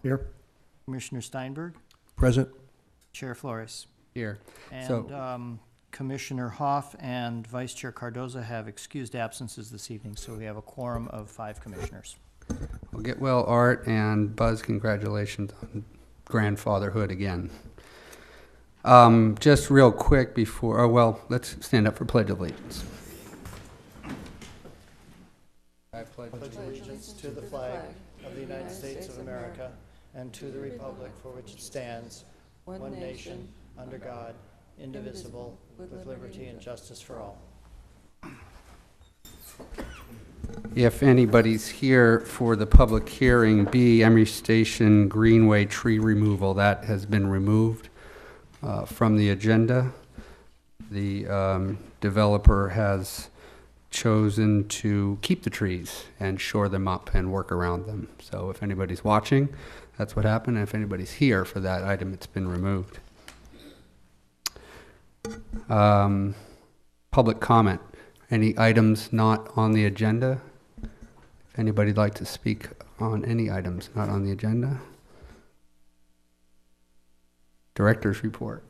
Here. Commissioner Steinberg, Present. Chair Flores. Here. And Commissioner Hoff and Vice Chair Cardoza have excused absences this evening, so we have a quorum of 5 commissioners. Well, get well, Art, and Buzz, congratulations on grandfatherhood again. Just real quick before, let's stand up for Pledge of Allegiance. I pledge Allegiance to the flag of the United States of America and to the republic for which it stands, one nation, under God, indivisible, with liberty and justice for all. If anybody's here for the public hearing, B, EmeryStation Greenway tree removal, that has been removed from the agenda. The developer has chosen to keep the trees and shore them up and work around them. So if anybody's watching, that's what happened. And if anybody's here for that item, it's been removed. Public comment. Any items not on the agenda? If anybody'd like to speak on any items not on the agenda? Director's report.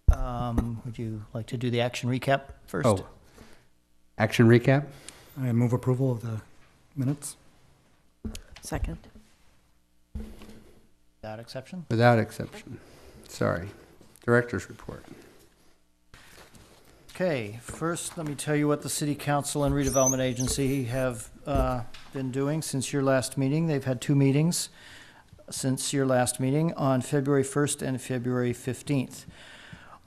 Would you like to do the action recap first? Oh, action recap? I move approval of the minutes. Second. Without exception? Without exception. Sorry. Director's report. Okay, first let me tell you what the City Council and Redevelopment Agency have been doing since your last meeting. They've had 2 meetings since your last meeting on February 1st and February 15th.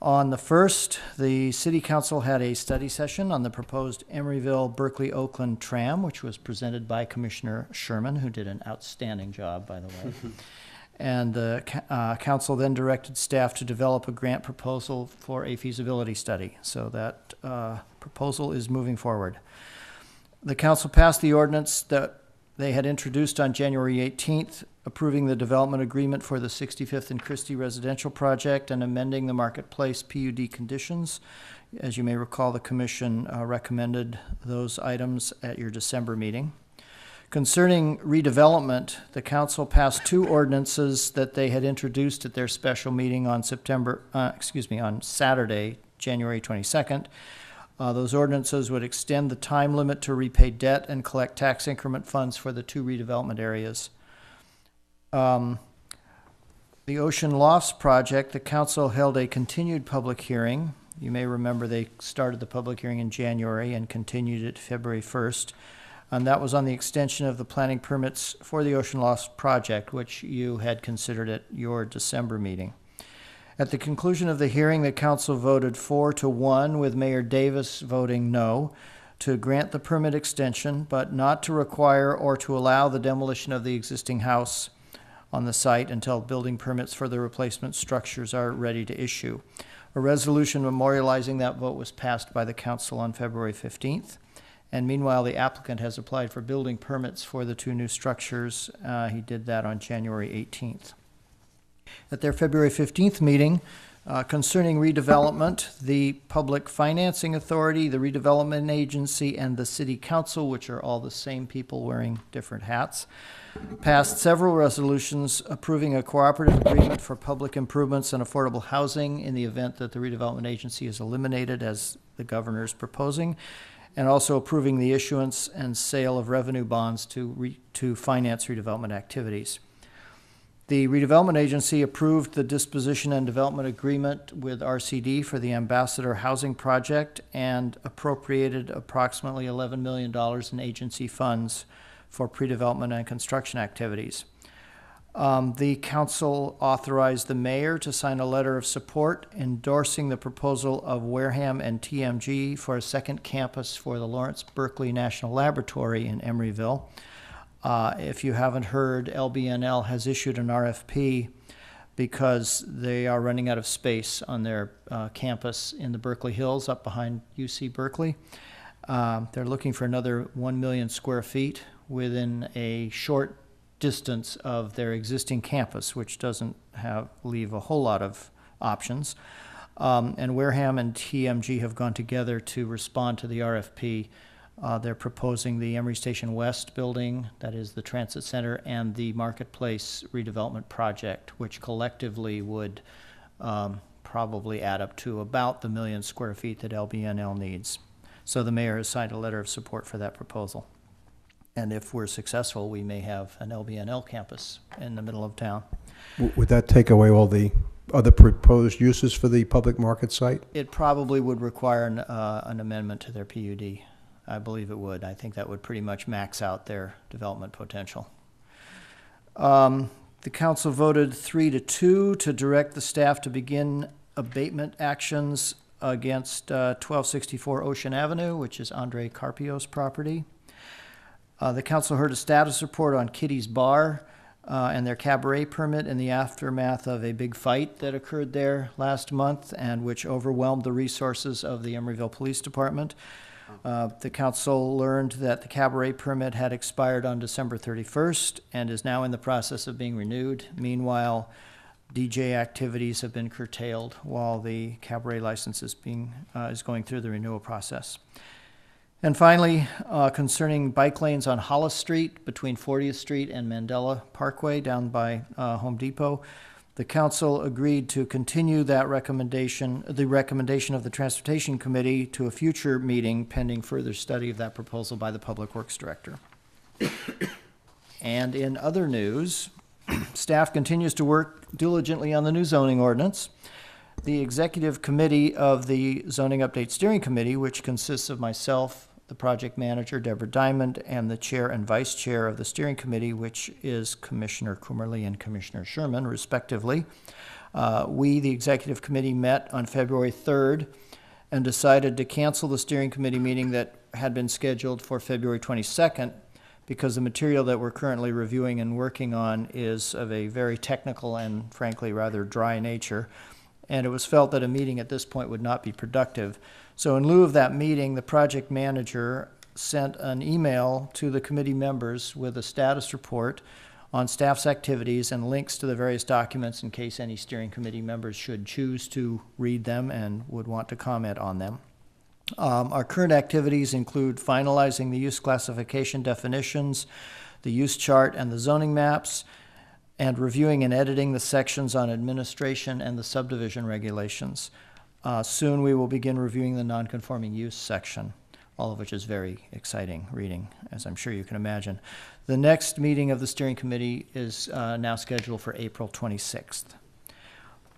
On the 1st, the City Council had a study session on the proposed Emeryville Berkeley-Oakland tram, which was presented by Commissioner Sherman, who did an outstanding job, by the way. And the council then directed staff to develop a grant proposal for a feasibility study. So that proposal is moving forward. The council passed the ordinance that they had introduced on January 18th, approving the development agreement for the 65th and Christie residential project and amending the Marketplace PUD conditions. As you may recall, the commission recommended those items at your December meeting. Concerning redevelopment, the council passed 2 ordinances that they had introduced at their special meeting on on Saturday, January 22nd. Those ordinances would extend the time limit to repay debt and collect tax increment funds for the 2 redevelopment areas. The Ocean Lofts project, the council held a continued public hearing. You may remember they started the public hearing in January and continued it February 1st. And that was on the extension of the planning permits for the Ocean Lofts project, which you had considered at your December meeting. At the conclusion of the hearing, the council voted 4-1, with Mayor Davis voting no, to grant the permit extension, but not to require or to allow the demolition of the existing house on the site until building permits for the replacement structures are ready to issue. A resolution memorializing that vote was passed by the council on February 15th. And meanwhile, the applicant has applied for building permits for the 2 new structures. He did that on January 18th. At their February 15th meeting, concerning redevelopment, the Public Financing Authority, the Redevelopment Agency, and the City Council, which are all the same people wearing different hats, passed several resolutions approving a cooperative agreement for public improvements and affordable housing in the event that the Redevelopment Agency is eliminated, as the governor is proposing, and also approving the issuance and sale of revenue bonds to finance redevelopment activities. The Redevelopment Agency approved the disposition and development agreement with RCD for the Ambassador Housing Project and appropriated approximately $11 million in agency funds for pre-development and construction activities. The council authorized the mayor to sign a letter of support endorsing the proposal of Wareham and TMG for a second campus for the Lawrence Berkeley National Laboratory in Emeryville. If you haven't heard, LBNL has issued an RFP because they are running out of space on their campus in the Berkeley Hills up behind UC Berkeley. They're looking for another 1 million square feet within a short distance of their existing campus, which doesn't leave a whole lot of options. And Wareham and TMG have gone together to respond to the RFP They're proposing the EmeryStation West building, that is the transit center, and the marketplace redevelopment project, which collectively would probably add up to about the 1 million square feet that LBNL needs. So the mayor has signed a letter of support for that proposal. And if we're successful, we may have an LBNL campus in the middle of town. Would that take away all the other proposed uses for the public market site? It probably would require an amendment to their PUD. I believe it would. I think that would pretty much max out their development potential. The council voted 3-2 to direct the staff to begin abatement actions against 1264 Ocean Avenue, which is Andre Carpio's property. The council heard a status report on Kitty's Bar and their cabaret permit in the aftermath of a big fight that occurred there last month and which overwhelmed the resources of the Emeryville Police Department. The council learned that the cabaret permit had expired on December 31st and is now in the process of being renewed. Meanwhile, DJ activities have been curtailed while the cabaret license is going through the renewal process. And finally, concerning bike lanes on Hollis Street between 40th Street and Mandela Parkway down by Home Depot, the council agreed to continue that recommendation, the recommendation of the Transportation Committee, to a future meeting pending further study of that proposal by the Public Works Director. And in other news, staff continues to work diligently on the new zoning ordinance. The executive committee of the Zoning Update Steering Committee, which consists of myself, the project manager, Deborah Diamond, and the chair and vice chair of the steering committee, which is Commissioner Coomerly and Commissioner Sherman, respectively. We, the executive committee, met on February 3rd and decided to cancel the steering committee meeting that had been scheduled for February 22nd because the material that we're currently reviewing and working on is of a very technical and frankly rather dry nature. And it was felt that a meeting at this point would not be productive. So in lieu of that meeting, the project manager sent an email to the committee members with a status report on staff's activities and links to the various documents in case any steering committee members should choose to read them and would want to comment on them. Our current activities include finalizing the use classification definitions, the use chart, and the zoning maps, and reviewing and editing the sections on administration and the subdivision regulations. Soon we will begin reviewing the nonconforming use section, all of which is very exciting reading, as I'm sure you can imagine. The next meeting of the steering committee is now scheduled for April 26th.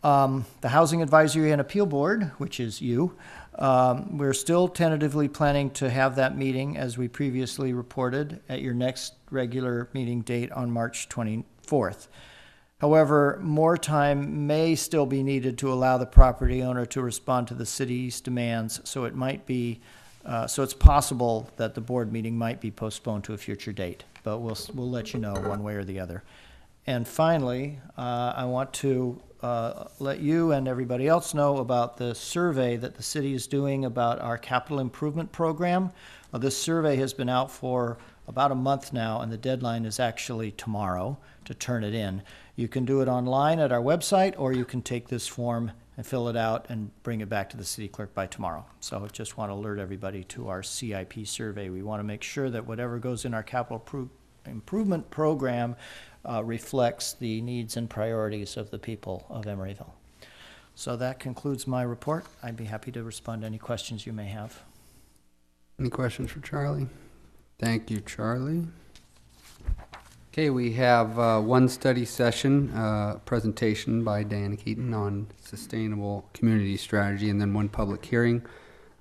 The Housing Advisory and Appeal Board, which is you, we're still tentatively planning to have that meeting, as we previously reported, at your next regular meeting date on March 24th. However, more time may still be needed to allow the property owner to respond to the city's demands, so it might be, so it's possible that the board meeting might be postponed to a future date, but we'll let you know one way or the other. And finally, I want to let you and everybody else know about the survey that the city is doing about our capital improvement program. This survey has been out for about a month now, and the deadline is actually tomorrow to turn it in. You can do it online at our website, or you can take this form and fill it out and bring it back to the city clerk by tomorrow. So I just want to alert everybody to our CIP survey. We want to make sure that whatever goes in our capital improvement program reflects the needs and priorities of the people of Emeryville. So that concludes my report. I'd be happy to respond to any questions you may have. Any questions for Charlie? Thank you, Charlie. Okay, we have one study session, presentation by Diana Keaton on sustainable community strategy, and then one public hearing,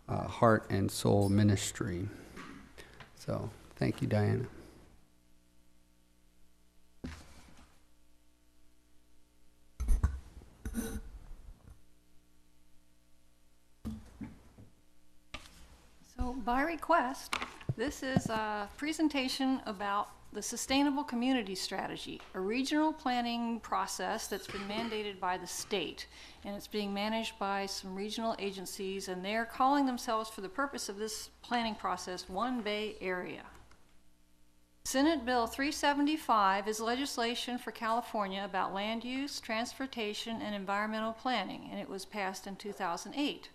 Heart and Soul Ministry. So, thank you, Diana. So by request, this is a presentation about the Sustainable Community Strategy, a regional planning process that's been mandated by the state, and it's being managed by some regional agencies, and they're calling themselves, for the purpose of this planning process, One Bay Area. Senate Bill 375 is legislation for California about land use, transportation, and environmental planning, and it was passed in 2008.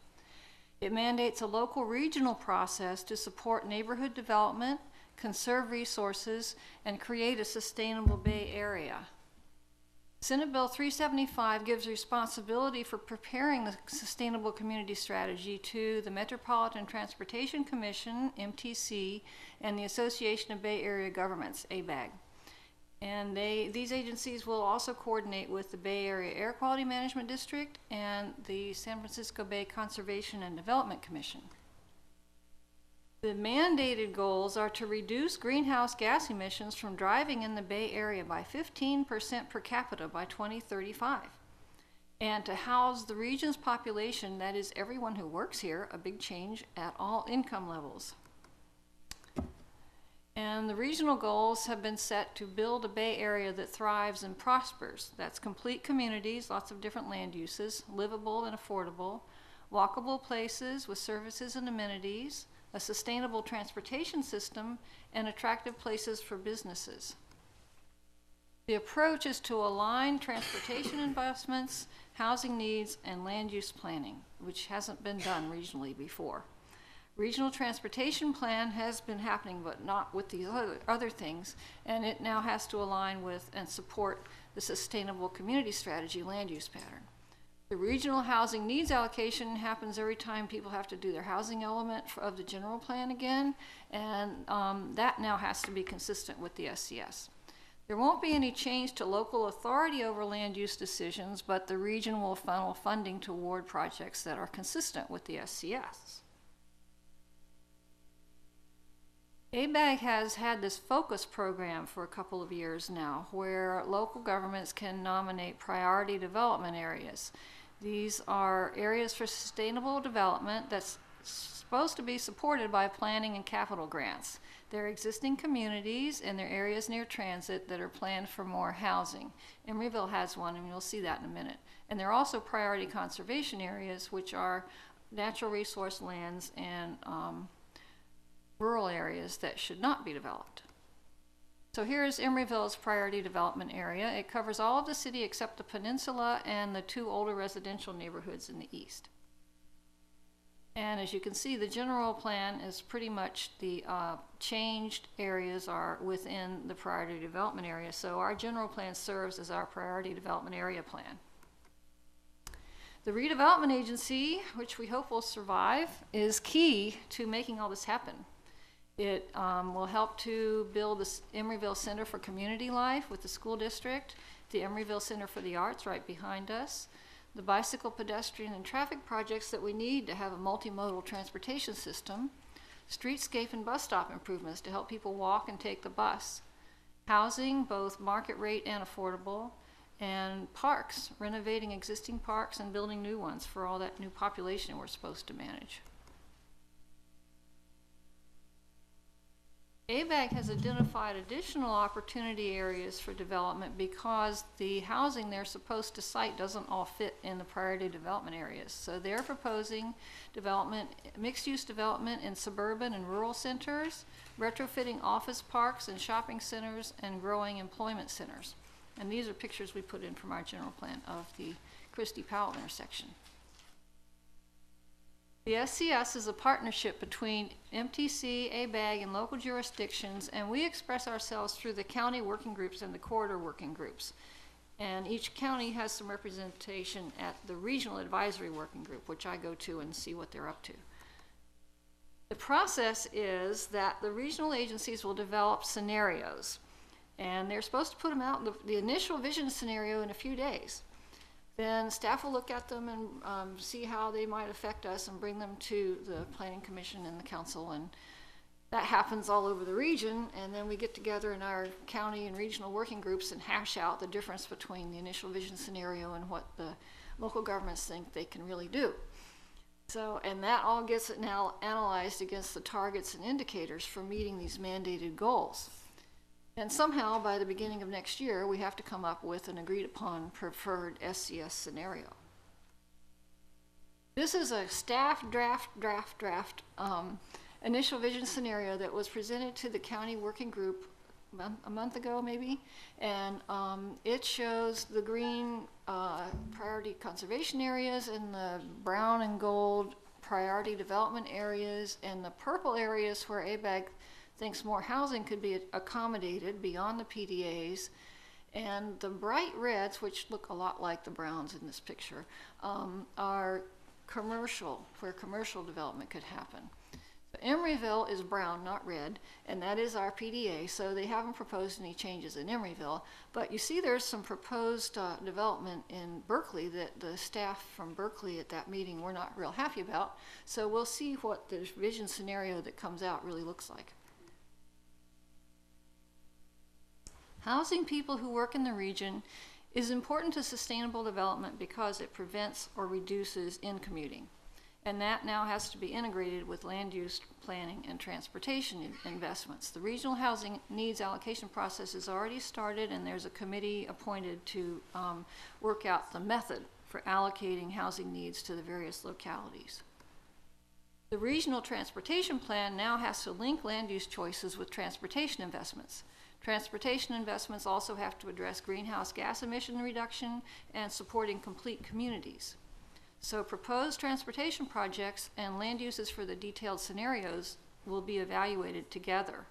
It mandates a local regional process to support neighborhood development, conserve resources, and create a sustainable Bay Area. Senate Bill 375 gives responsibility for preparing the sustainable community strategy to the Metropolitan Transportation Commission, MTC, and the Association of Bay Area Governments, ABAG. And these agencies will also coordinate with the Bay Area Air Quality Management District and the San Francisco Bay Conservation and Development Commission. The mandated goals are to reduce greenhouse gas emissions from driving in the Bay Area by 15% per capita by 2035, and to house the region's population, that is everyone who works here, a big change, at all income levels. And the regional goals have been set to build a Bay Area that thrives and prospers. That's complete communities, lots of different land uses, livable and affordable, walkable places with services and amenities, a sustainable transportation system, and attractive places for businesses. The approach is to align transportation investments, housing needs, and land use planning, which hasn't been done regionally before. Regional transportation plan has been happening, but not with these other things, and it now has to align with and support the sustainable community strategy land use pattern. The regional housing needs allocation happens every time people have to do their housing element of the general plan again, and that now has to be consistent with the SCS. There won't be any change to local authority over land use decisions, but the region will funnel funding toward projects that are consistent with the SCS. ABAG has had this focus program for a couple of years now, where local governments can nominate priority development areas. These are areas for sustainable development that's supposed to be supported by planning and capital grants. They're existing communities and they're areas near transit that are planned for more housing. Emeryville has one, and you'll see that in a minute. And they're also priority conservation areas, which are natural resource lands and rural areas that should not be developed. So here's Emeryville's priority development area. It covers all of the city except the peninsula and the 2 older residential neighborhoods in the east. And as you can see, the general plan is pretty much the changed areas are within the priority development area. So our general plan serves as our priority development area plan. The redevelopment agency, which we hope will survive, is key to making all this happen. It will help to build the Emeryville Center for Community Life with the school district, the Emeryville Center for the Arts right behind us, the bicycle, pedestrian, and traffic projects that we need to have a multimodal transportation system, streetscape and bus stop improvements to help people walk and take the bus, housing, both market rate and affordable, and parks, renovating existing parks and building new ones for all that new population we're supposed to manage. ABAG has identified additional opportunity areas for development because the housing they're supposed to site doesn't all fit in the priority development areas. So they're proposing development, mixed-use development in suburban and rural centers, retrofitting office parks and shopping centers, and growing employment centers. And these are pictures we put in from our general plan of the Christie Powell intersection. The SCS is a partnership between MTC, ABAG, and local jurisdictions, and we express ourselves through the county working groups and the corridor working groups. And each county has some representation at the regional advisory working group, which I go to and see what they're up to. The process is that the regional agencies will develop scenarios, and they're supposed to put them out in the initial vision scenario in a few days. Then staff will look at them and see how they might affect us and bring them to the Planning Commission and the Council, and that happens all over the region. And then we get together in our county and regional working groups and hash out the difference between the initial vision scenario and what the local governments think they can really do. So, and that all gets now analyzed against the targets and indicators for meeting these mandated goals. And somehow, by the beginning of next year, we have to come up with an agreed-upon preferred SCS scenario. This is a staff draft initial vision scenario that was presented to the county working group a month ago, maybe, and it shows the green priority conservation areas and the brown and gold priority development areas, and the purple areas where ABAG thinks more housing could be accommodated beyond the PDAs. And the bright reds, which look a lot like the browns in this picture, are commercial, where commercial development could happen. Emeryville is brown, not red, and that is our PDA, so they haven't proposed any changes in Emeryville. But you see there's some proposed development in Berkeley that the staff from Berkeley at that meeting were not real happy about. So we'll see what the vision scenario that comes out really looks like. Housing people who work in the region is important to sustainable development because it prevents or reduces in-commuting. And that now has to be integrated with land use planning and transportation investments. The regional housing needs allocation process is already started, and there's a committee appointed to work out the method for allocating housing needs to the various localities. The regional transportation plan now has to link land use choices with transportation investments. Transportation investments also have to address greenhouse gas emission reduction and supporting complete communities. So proposed transportation projects and land uses for the detailed scenarios will be evaluated together.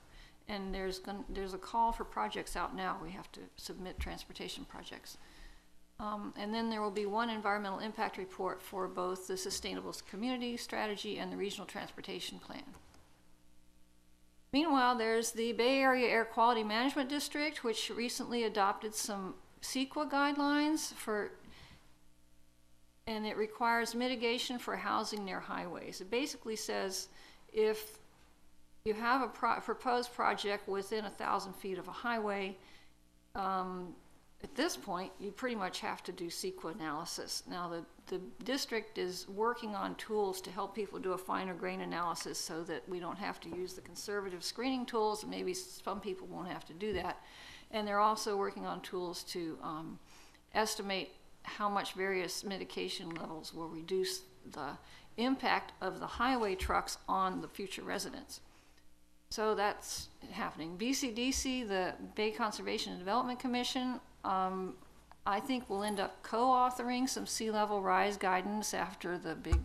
And there's a call for projects out now. We have to submit transportation projects. And then there will be one environmental impact report for both the Sustainable Community Strategy and the Regional Transportation Plan. Meanwhile, there's the Bay Area Air Quality Management District, which recently adopted some CEQA guidelines and it requires mitigation for housing near highways. It basically says if you have a proposed project within 1,000 feet of a highway, at this point, you pretty much have to do CEQA analysis. Now, the district is working on tools to help people do a finer grain analysis so that we don't have to use the conservative screening tools, and maybe some people won't have to do that. And they're also working on tools to estimate how much various mitigation levels will reduce the impact of the highway trucks on the future residents. So that's happening. BCDC, the Bay Conservation and Development Commission, I think will end up co-authoring some sea level rise guidance after the big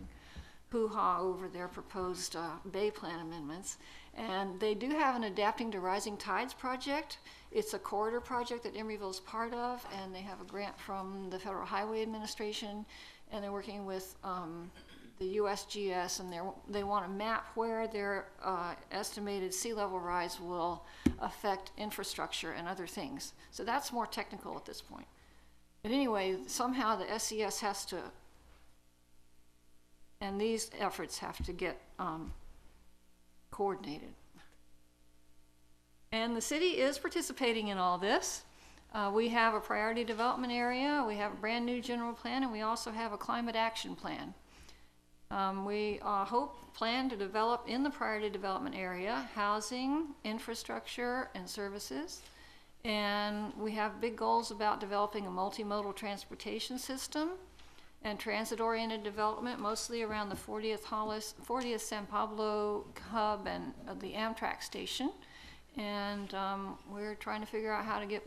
hoo-ha over their proposed Bay Plan amendments. And they do have an Adapting to Rising Tides project. It's a corridor project that Emeryville is part of, and they have a grant from the Federal Highway Administration, and they're working with the USGS, and they want to map where their estimated sea level rise will affect infrastructure and other things. So that's more technical at this point. But anyway, somehow the SES has to, and these efforts have to get coordinated. And the city is participating in all this. We have a priority development area, we have a brand new general plan, and we also have a climate action plan. We plan to develop in the priority development area housing, infrastructure, and services. And we have big goals about developing a multimodal transportation system and transit-oriented development, mostly around the 40th San Pablo hub and the Amtrak station. And we're trying to figure out how to get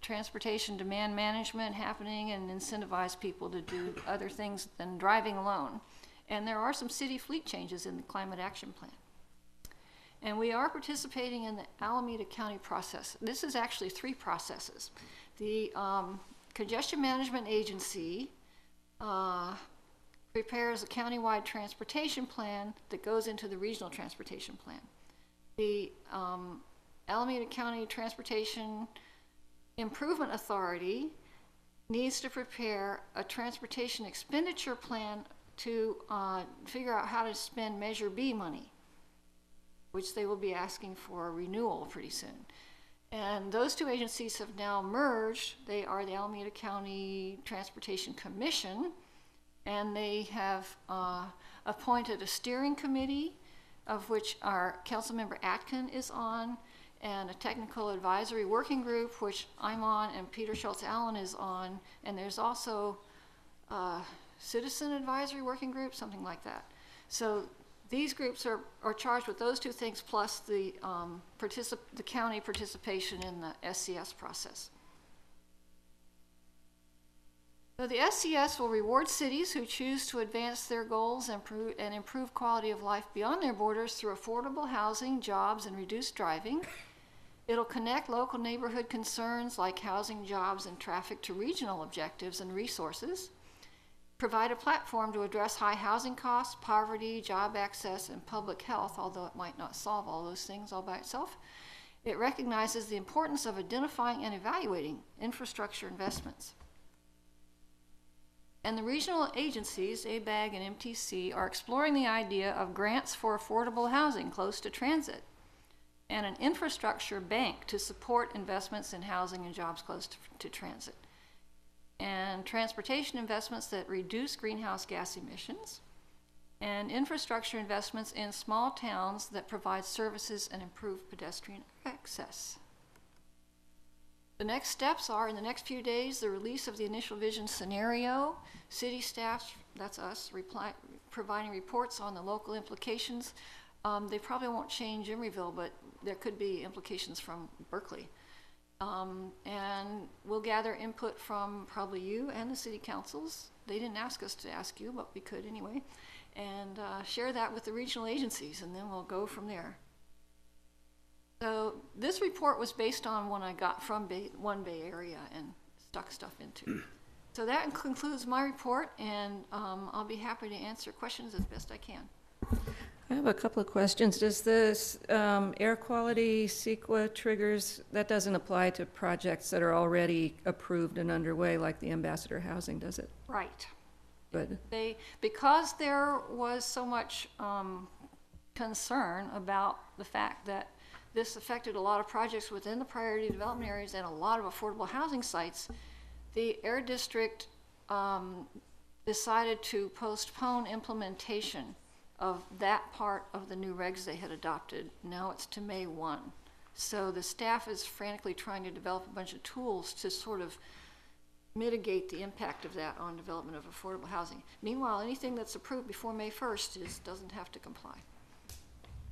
transportation demand management happening and incentivize people to do other things than driving alone. And there are some city fleet changes in the climate action plan. And we are participating in the Alameda County process. This is actually 3 processes. The Congestion Management Agency prepares a countywide transportation plan that goes into the regional transportation plan. The Alameda County Transportation Improvement Authority needs to prepare a transportation expenditure plan to figure out how to spend Measure B money, which they will be asking for a renewal pretty soon. And those 2 agencies have now merged. They are the Alameda County Transportation Commission, and they have appointed a steering committee, of which our Councilmember Atkin is on, and a technical advisory working group, which I'm on, and Peter Schultz-Allen is on, and there's also citizen advisory working group, something like that. So these groups are charged with those 2 things, plus the county participation in the SCS process. So the SCS will reward cities who choose to advance their goals and improve quality of life beyond their borders through affordable housing, jobs, and reduced driving. It'll connect local neighborhood concerns like housing, jobs, and traffic to regional objectives and resources. Provide a platform to address high housing costs, poverty, job access, and public health, although it might not solve all those things all by itself. It recognizes the importance of identifying and evaluating infrastructure investments. And the regional agencies, ABAG and MTC, are exploring the idea of grants for affordable housing close to transit and an infrastructure bank to support investments in housing and jobs close to transit, and transportation investments that reduce greenhouse gas emissions, and infrastructure investments in small towns that provide services and improve pedestrian access. The next steps are, in the next few days, the release of the initial vision scenario, city staff, that's us, providing reports on the local implications. They probably won't change Emeryville, but there could be implications from Berkeley. And we'll gather input from probably you and the city councils. They didn't ask us to ask you, but we could anyway. And share that with the regional agencies, and then we'll go from there. So this report was based on one I got from One Bay Area and stuck stuff into. So that concludes my report, and I'll be happy to answer questions as best I can. I have a couple of questions. Does this air quality CEQA triggers, that doesn't apply to projects that are already approved and underway like the Ambassador Housing, does it? Right. Good. Because there was so much concern about the fact that this affected a lot of projects within the priority development areas and a lot of affordable housing sites, the Air District decided to postpone implementation of that part of the new regs they had adopted. Now it's to May 1. So the staff is frantically trying to develop a bunch of tools to sort of mitigate the impact of that on development of affordable housing. Meanwhile, anything that's approved before May 1st doesn't have to comply.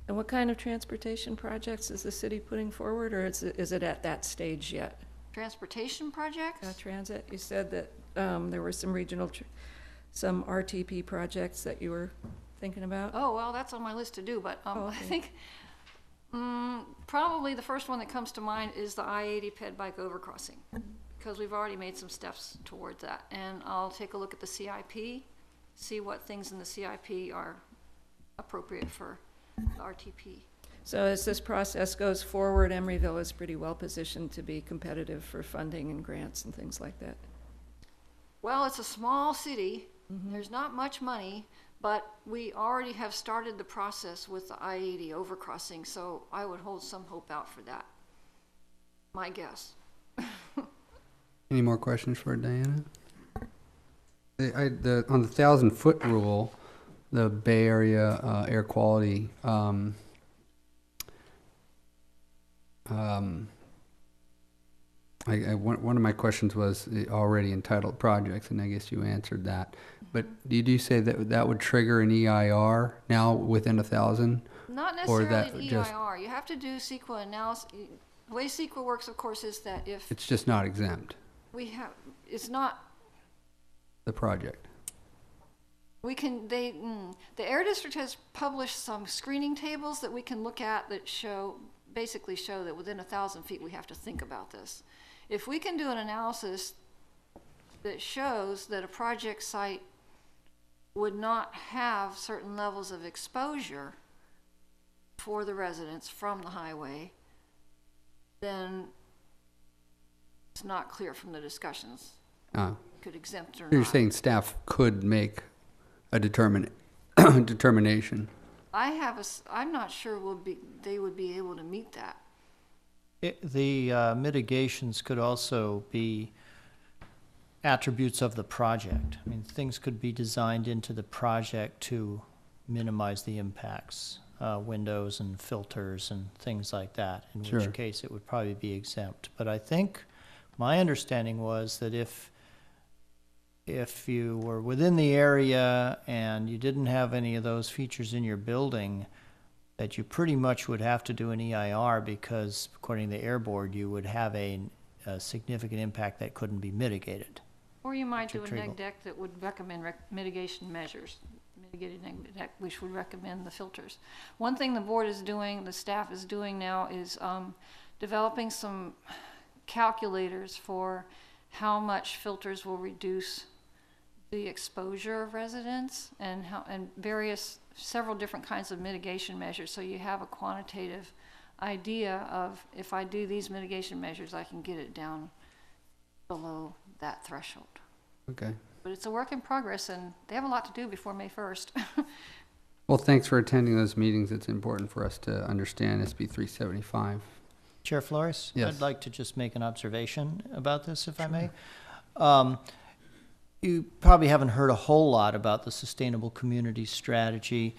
And what kind of transportation projects is the city putting forward, or is it at that stage yet? Transportation projects? Transit, you said that there were some regional, some RTP projects that you were thinking about? Oh, well, that's on my list to do, but okay. I think probably the first one that comes to mind is the I-80 ped bike overcrossing, because we've already made some steps towards that. And I'll take a look at the CIP, see what things in the CIP are appropriate for the RTP. So as this process goes forward, Emeryville is pretty well positioned to be competitive for funding and grants and things like that. Well, it's a small city. There's not much money, but we already have started the process with the I-80 overcrossing, so I would hold some hope out for that. My guess. Any more questions for Diana? On the 1,000-foot rule, the Bay Area air quality, one of my questions was the already entitled projects, and I guess you answered that. But did you say that that would trigger an EIR now within 1,000? Not necessarily that an just- EIR. You have to do CEQA analysis. The way CEQA works, of course, is that if It's just not exempt, we have, it's not, the project. we can, the Air District has published some screening tables that we can look at that basically show that within 1,000 feet we have to think about this. If we can do an analysis that shows that a project site would not have certain levels of exposure for the residents from the highway, then it's not clear from the discussions. Could exempt or not. You're saying staff could make a determination. I'm not sure they would be able to meet that. The mitigations could also be attributes of the project. I mean, things could be designed into the project to minimize the impacts, windows and filters and things like that, in Sure. which case it would probably be exempt. But I think my understanding was that if you were within the area and you didn't have any of those features in your building, that you pretty much would have to do an EIR, because according to the Air Board, you would have a significant impact that couldn't be mitigated. Or you might do a Treatable. neg deck that would recommend mitigation measures, mitigated neg deck, which would recommend the filters. One thing the board is doing, the staff is doing now, is developing some calculators for how much filters will reduce the exposure of residents, and several different kinds of mitigation measures, so you have a quantitative idea of, if I do these mitigation measures, I can get it down below that threshold. Okay. But it's a work in progress, and they have a lot to do before May 1st. Well, thanks for attending those meetings. It's important for us to understand SB 375. Chair Flores? Yes. I'd like to just make an observation about this, if I may. You probably haven't heard a whole lot about the sustainable community strategy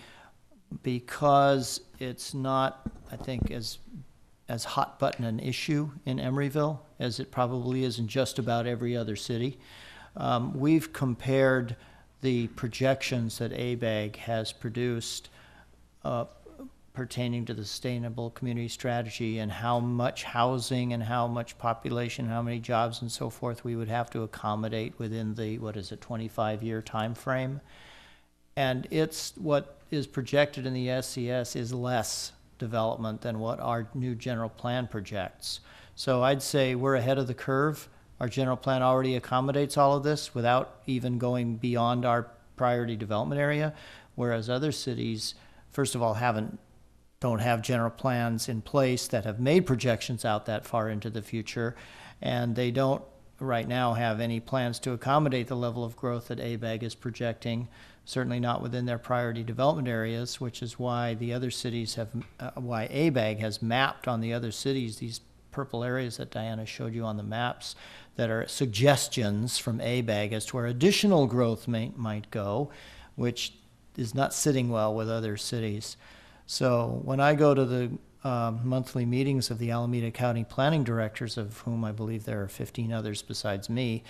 because it's not, I think, as hot button an issue in Emeryville as it probably is in just about every other city. We've compared the projections that ABAG has produced pertaining to the sustainable community strategy and how much housing and how much population, how many jobs and so forth we would have to accommodate within the, 25-year time frame. And it's what is projected in the SCS is less development than what our new general plan projects. So I'd say we're ahead of the curve. Our general plan already accommodates all of this without even going beyond our priority development area, whereas other cities, first of all, don't have general plans in place that have made projections out that far into the future, and they don't right now have any plans to accommodate the level of growth that ABAG is projecting, certainly not within their priority development areas, which is why the other cities have, why ABAG has mapped on the other cities these purple areas that Diana showed you on the maps that are suggestions from ABAG as to where additional growth might go, which is not sitting well with other cities. So when I go to the monthly meetings of the Alameda County Planning Directors, of whom I believe there are 15 others besides me,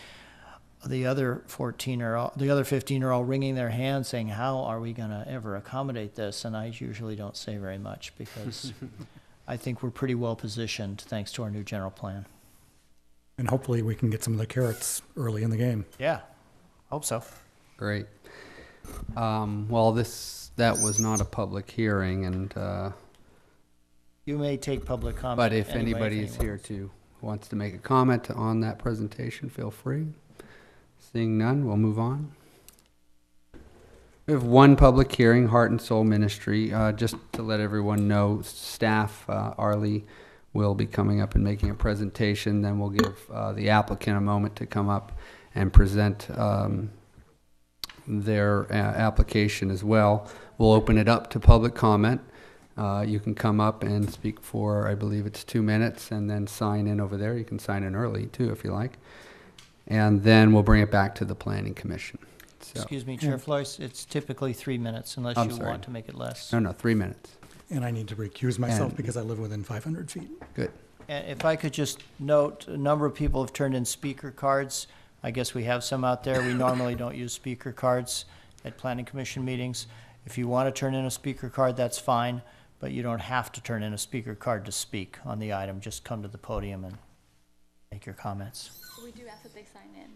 the other 15 are all wringing their hands saying, how are we going to ever accommodate this? And I usually don't say very much because I think we're pretty well positioned thanks to our new general plan. And hopefully we can get some of the carrots early in the game. Yeah, hope so. Great. Well, that was not a public hearing, and You may take public comment. but if anyway, anybody is here wants to make a comment on that presentation, feel free. Seeing none, we'll move on. We have one public hearing, Heart and Soul Ministry. Just to let everyone know, staff, Arlie, will be coming up and making a presentation. Then we'll give the applicant a moment to come up and present their application as well. We'll open it up to public comment. You can come up and speak for, I believe it's 2 minutes, and then sign in over there. You can sign in early too if you like. And then we'll bring it back to the Planning Commission. So, Excuse me, Chair Floyce, it's typically 3 minutes unless I'm you sorry. want to make it less. No, 3 minutes. And I need to recuse myself And- because I live within 500 feet. Good. And if I could just note, a number of people have turned in speaker cards. I guess we have some out there. We normally don't use speaker cards at Planning Commission meetings. If you want to turn in a speaker card, that's fine, but you don't have to turn in a speaker card to speak on the item. Just come to the podium and make your comments. We do ask that they sign in.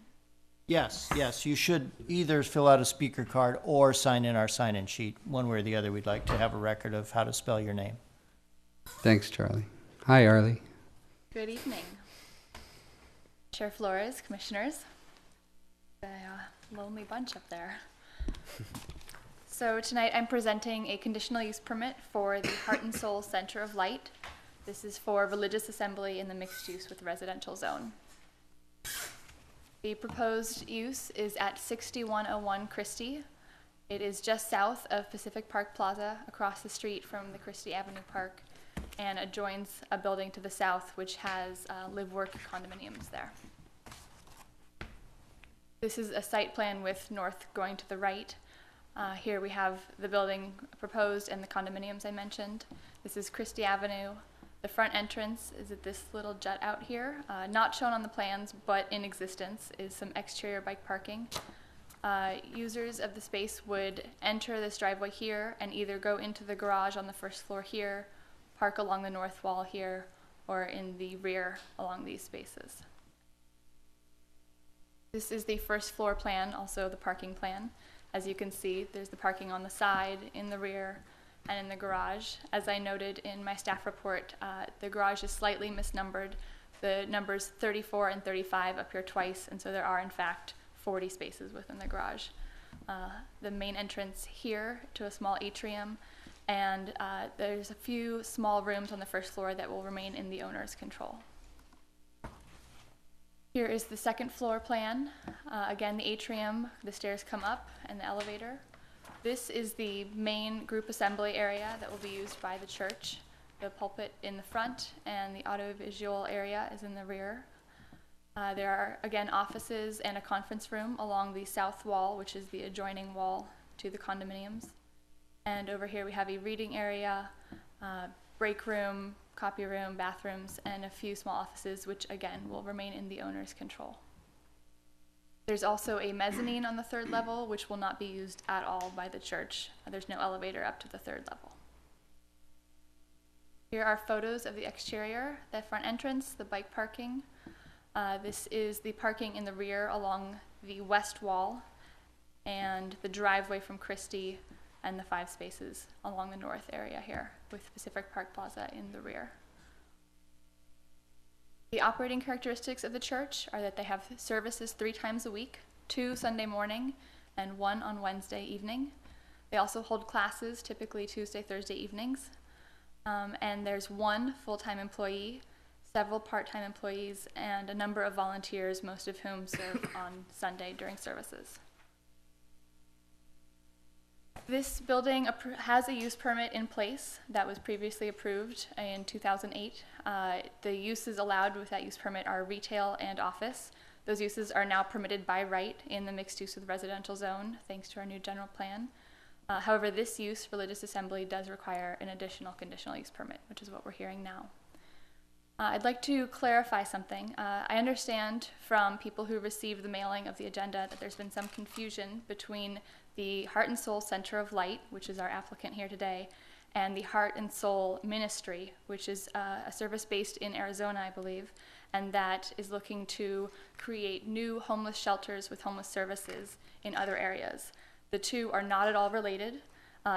Yes, you should either fill out a speaker card or sign in our sign-in sheet. One way or the other, we'd like to have a record of how to spell your name. Thanks, Charlie. Hi, Arlie. Good evening. Chair Flores, commissioners. A lonely bunch up there. So tonight I'm presenting a conditional use permit for the Heart and Soul Center of Light. This is for religious assembly in the mixed use with residential zone. The proposed use is at 6101 Christie. It is just south of Pacific Park Plaza, across the street from the Christie Avenue Park, and adjoins a building to the south which has live-work condominiums there. This is a site plan with north going to the right. Here we have the building proposed and the condominiums I mentioned. This is Christie Avenue. The front entrance is at this little jut out here. Not shown on the plans, but in existence is some exterior bike parking. Users of the space would enter this driveway here and either go into the garage on the first floor here, park along the north wall here, or in the rear along these spaces. This is the first floor plan, also the parking plan. As you can see, there's the parking on the side, in the rear, and in the garage. As I noted in my staff report, the garage is slightly misnumbered. The numbers 34 and 35 appear twice, and so there are in fact 40 spaces within the garage. The main entrance here to a small atrium, and there's a few small rooms on the first floor that will remain in the owner's control. Here is the second floor plan. Again, the atrium, the stairs come up, and the elevator. This is the main group assembly area that will be used by the church. The pulpit in the front and the audiovisual area is in the rear. There are, again, offices and a conference room along the south wall, which is the adjoining wall to the condominiums. And over here we have a reading area, break room, copy room, bathrooms, and a few small offices, which again will remain in the owner's control. There's also a mezzanine on the third level, which will not be used at all by the church. There's no elevator up to the third level. Here are photos of the exterior, the front entrance, the bike parking. This is the parking in the rear along the west wall, and the driveway from Christie, and the 5 spaces along the north area here, with Pacific Park Plaza in the rear. The operating characteristics of the church are that they have services 3 times a week, 2 Sunday morning and 1 on Wednesday evening. They also hold classes, typically Tuesday, Thursday evenings. And there's 1 full-time employee, several part-time employees, and a number of volunteers, most of whom serve on Sunday during services. This building has a use permit in place that was previously approved in 2008. The uses allowed with that use permit are retail and office. Those uses are now permitted by right in the mixed use with residential zone, thanks to our new general plan. However, this use, religious assembly, does require an additional conditional use permit, which is what we're hearing now. I'd like to clarify something. I understand from people who received the mailing of the agenda that there's been some confusion between the Heart and Soul Center of Light, which is our applicant here today, and the Heart and Soul Ministry, which is a service based in Arizona, I believe, and that is looking to create new homeless shelters with homeless services in other areas. The two are not at all related.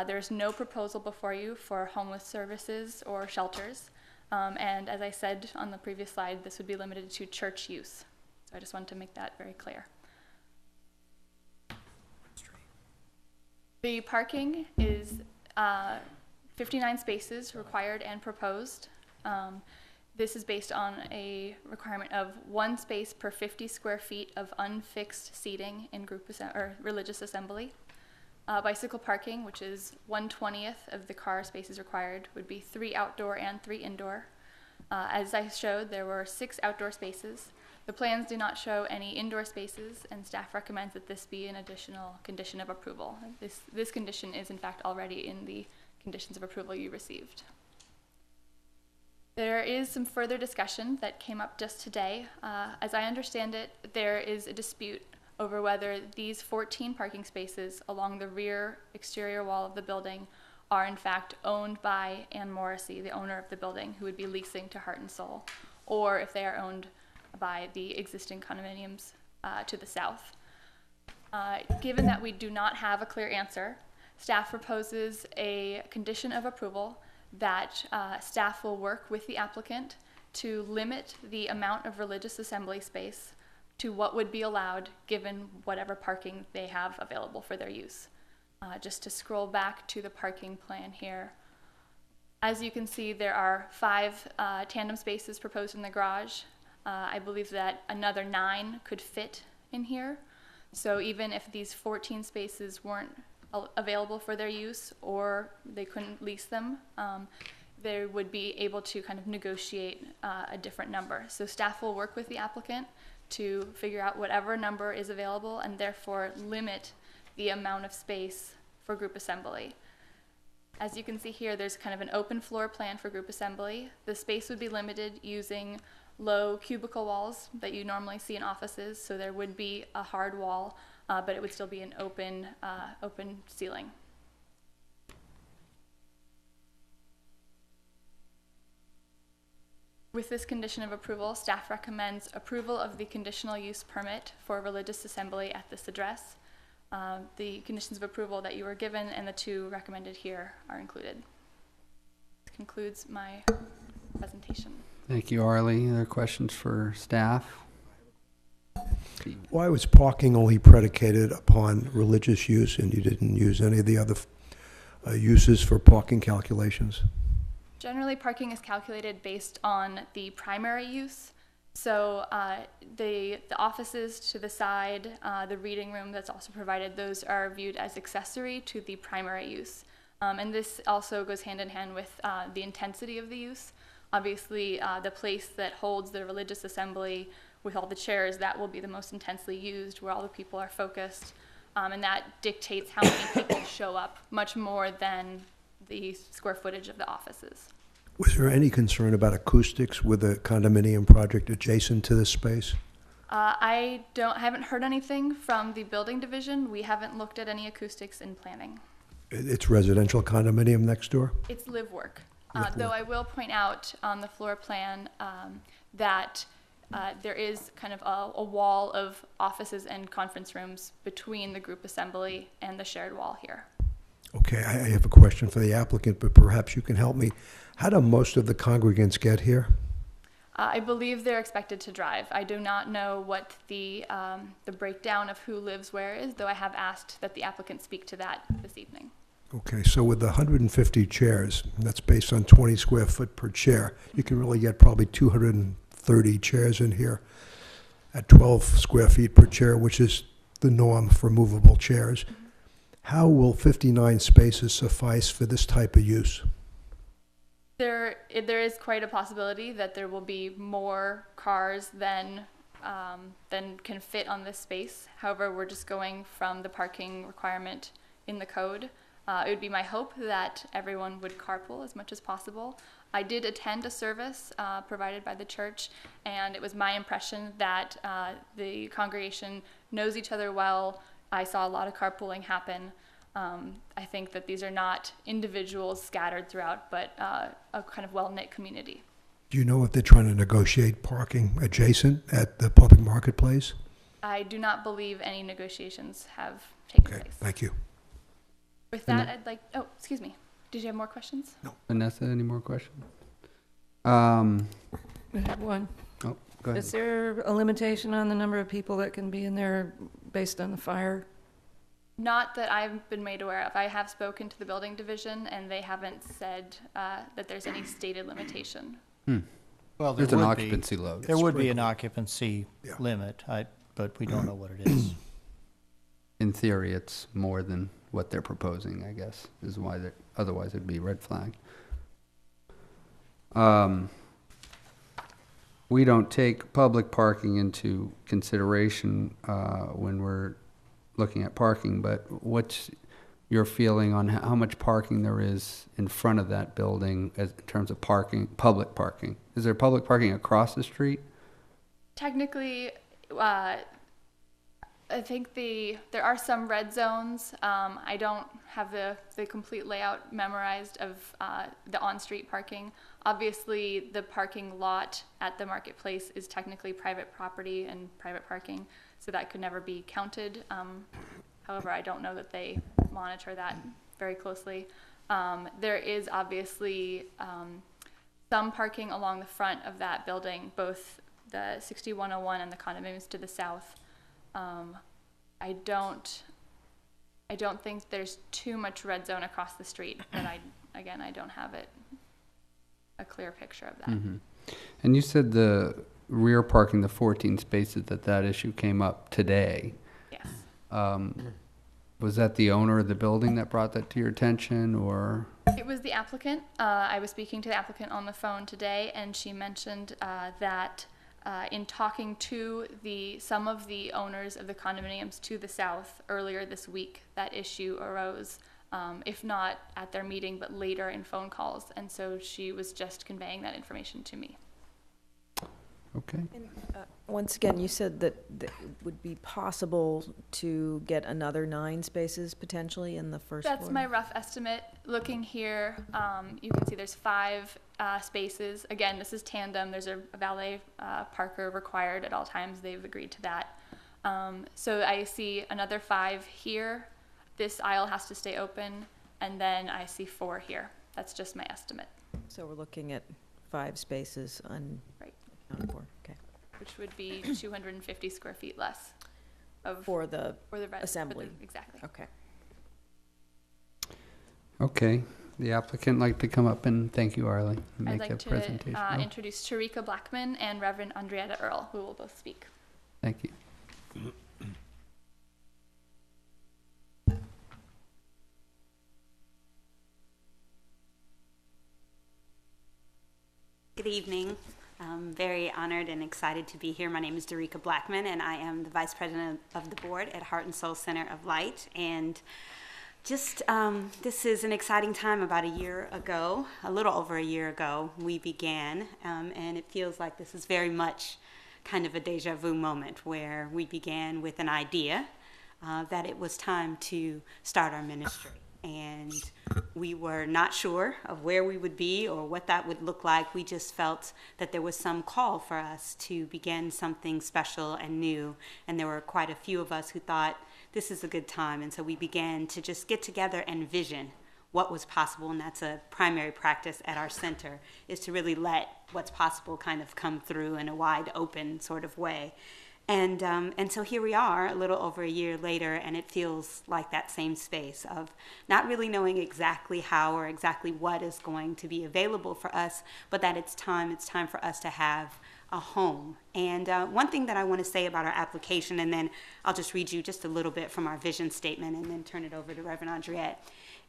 There's no proposal before you for homeless services or shelters. And as I said on the previous slide, this would be limited to church use. So I just wanted to make that very clear. The parking is 59 spaces required and proposed. This is based on a requirement of 1 space per 50 square feet of unfixed seating in group or religious assembly. Bicycle parking, which is 1/20th of the car spaces required, would be 3 outdoor and 3 indoor. As I showed, there were 6 outdoor spaces. The plans do not show any indoor spaces, and staff recommends that this be an additional condition of approval. This condition is in fact already in the conditions of approval you received. There is some further discussion that came up just today. As I understand it, there is a dispute over whether these 14 parking spaces along the rear exterior wall of the building are in fact owned by Ann Morrissey, the owner of the building, who would be leasing to Heart and Soul, or if they are owned by the existing condominiums to the south. Given that we do not have a clear answer, staff proposes a condition of approval that staff will work with the applicant to limit the amount of religious assembly space to what would be allowed given whatever parking they have available for their use. Just to scroll back to the parking plan here. As you can see, there are 5 tandem spaces proposed in the garage. I believe that another 9 could fit in here. So even if these 14 spaces weren't available for their use or they couldn't lease them, they would be able to kind of negotiate a different number. So staff will work with the applicant to figure out whatever number is available and therefore limit the amount of space for group assembly. As you can see here, there's kind of an open floor plan for group assembly. The space would be limited using low cubicle walls that you normally see in offices, so there would be a hard wall, but it would still be an open ceiling. With this condition of approval, staff recommends approval of the conditional use permit for religious assembly at this address. The conditions of approval that you were given and the 2 recommended here are included. This concludes my presentation. Thank you, Arlie. Other questions for staff? Why was parking only predicated upon religious use and you didn't use any of the other uses for parking calculations? Generally, parking is calculated based on the primary use. So the offices to the side, the reading room that's also provided, those are viewed as accessory to the primary use. And this also goes hand in hand with the intensity of the use. Obviously, the place that holds the religious assembly with all the chairs, that will be the most intensely used, where all the people are focused. And that dictates how many people show up, much more than the square footage of the offices. Was there any concern about acoustics with the condominium project adjacent to this space? I haven't heard anything from the building division. We haven't looked at any acoustics in planning. It's residential condominium next door? It's live work. Though I will point out on the floor plan that there is kind of a wall of offices and conference rooms between the group assembly and the shared wall here. Okay, I have a question for the applicant, but perhaps you can help me. How do most of the congregants get here? I believe they're expected to drive. I do not know what the breakdown of who lives where is, though I have asked that the applicant speak to that this evening. Okay, so with the 150 chairs, and that's based on 20 square foot per chair, you can really get probably 230 chairs in here at 12 square feet per chair, which is the norm for movable chairs. How will 59 spaces suffice for this type of use? There is quite a possibility that there will be more cars than can fit on this space. However, we're just going from the parking requirement in the code. It would be my hope that everyone would carpool as much as possible. I did attend a service provided by the church, and it was my impression that the congregation knows each other well. I saw a lot of carpooling happen. I think that these are not individuals scattered throughout, but a kind of well-knit community. Do you know if they're trying to negotiate parking adjacent at the public marketplace? I do not believe any negotiations have taken Okay, place. thank you. With that, I'd like, oh, excuse me. Did you have more questions? Vanessa, any more questions? I have one. Oh, go ahead. Is there a limitation on the number of people that can be in there based on the fire? Not that I've been made aware of. I have spoken to the building division, and they haven't said that there's any stated limitation. Well, there There's an would be. occupancy load. There would be an occupancy Yeah. limit, but we don't know what it is. In theory, it's more than what they're proposing, I guess, is why they're, otherwise it'd be red flag. We don't take public parking into consideration when we're looking at parking, but what's your feeling on how much parking there is in front of that building as, in terms of parking, public parking? Is there public parking across the street? Technically, I think there are some red zones. I don't have the complete layout memorized of the on-street parking. Obviously, the parking lot at the marketplace is technically private property and private parking, so that could never be counted. However, I don't know that they monitor that very closely. There is obviously some parking along the front of that building, both the 6101 and the condominiums to the south. I don't think there's too much red zone across the street, but I don't have a clear picture of that. Mm-hmm. And you said the rear parking, the 14 spaces, that issue came up today. Yes. Was that the owner of the building that brought that to your attention, or? It was the applicant. I was speaking to the applicant on the phone today, and she mentioned that in talking to some of the owners of the condominiums to the south earlier this week, that issue arose, if not at their meeting, but later in phone calls. And so she was just conveying that information to me. Okay. And, once again, you said that it would be possible to get another 9 spaces potentially in the first floor? That's my rough estimate. Looking here, you can see there's 5 spaces. Again, this is tandem. There's a valet parker required at all times. They've agreed to that. So I see another 5 here. This aisle has to stay open, and then I see 4 here. That's just my estimate. So we're looking at 5 spaces Right. unaccounted for, okay. Which would be 250 square feet less of For the res- assembly. exactly. Okay. Okay. The applicant like to come up and thank you, Arlie, and I'd make a like to presentation. Oh, introduce Sharika Blackman and Reverend Andrietta Earl, who will both speak. thank you. Good evening. I'm very honored and excited to be here. My name is Sharika Blackman, and I am the Vice President of the Board at Heart and Soul Center of Light. And just this is an exciting time. About a year ago, a little over a year ago, we began, and it feels like this is very much kind of a deja vu moment where we began with an idea that it was time to start our ministry. And we were not sure of where we would be or what that would look like. We just felt that there was some call for us to begin something special and new. And there were quite a few of us who thought this is a good time. And so we began to just get together and vision what was possible. And that's a primary practice at our center, is to really let what's possible kind of come through in a wide open sort of way. And so here we are a little over a year later, and it feels like that same space of not really knowing exactly how or exactly what is going to be available for us, but that it's time for us to have a home. And one thing that I want to say about our application, and then I'll just read you just a little bit from our vision statement and then turn it over to Reverend Andriette,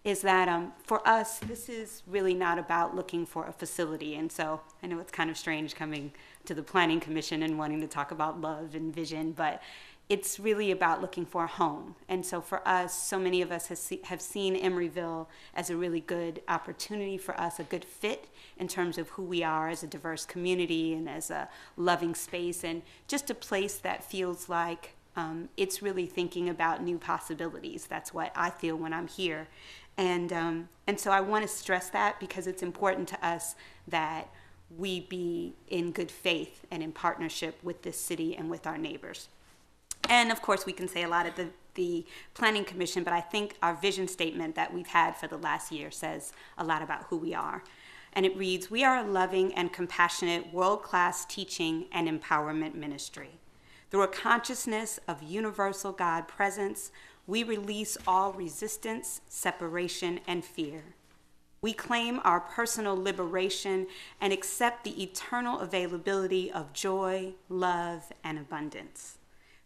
is that for us, this is really not about looking for a facility. And so I know it's kind of strange coming to the Planning Commission and wanting to talk about love and vision, but it's really about looking for a home. And so for us, so many of us have seen Emeryville as a really good opportunity for us, a good fit in terms of who we are as a diverse community and as a loving space, and just a place that feels like it's really thinking about new possibilities. That's what I feel when I'm here. And so I want to stress that because it's important to us that we be in good faith and in partnership with this city and with our neighbors. And of course, we can say a lot at the Planning Commission, but I think our vision statement that we've had for the last year says a lot about who we are. And it reads, "We are a loving and compassionate world-class teaching and empowerment ministry. Through a consciousness of universal God presence, we release all resistance, separation, and fear. We claim our personal liberation and accept the eternal availability of joy, love, and abundance.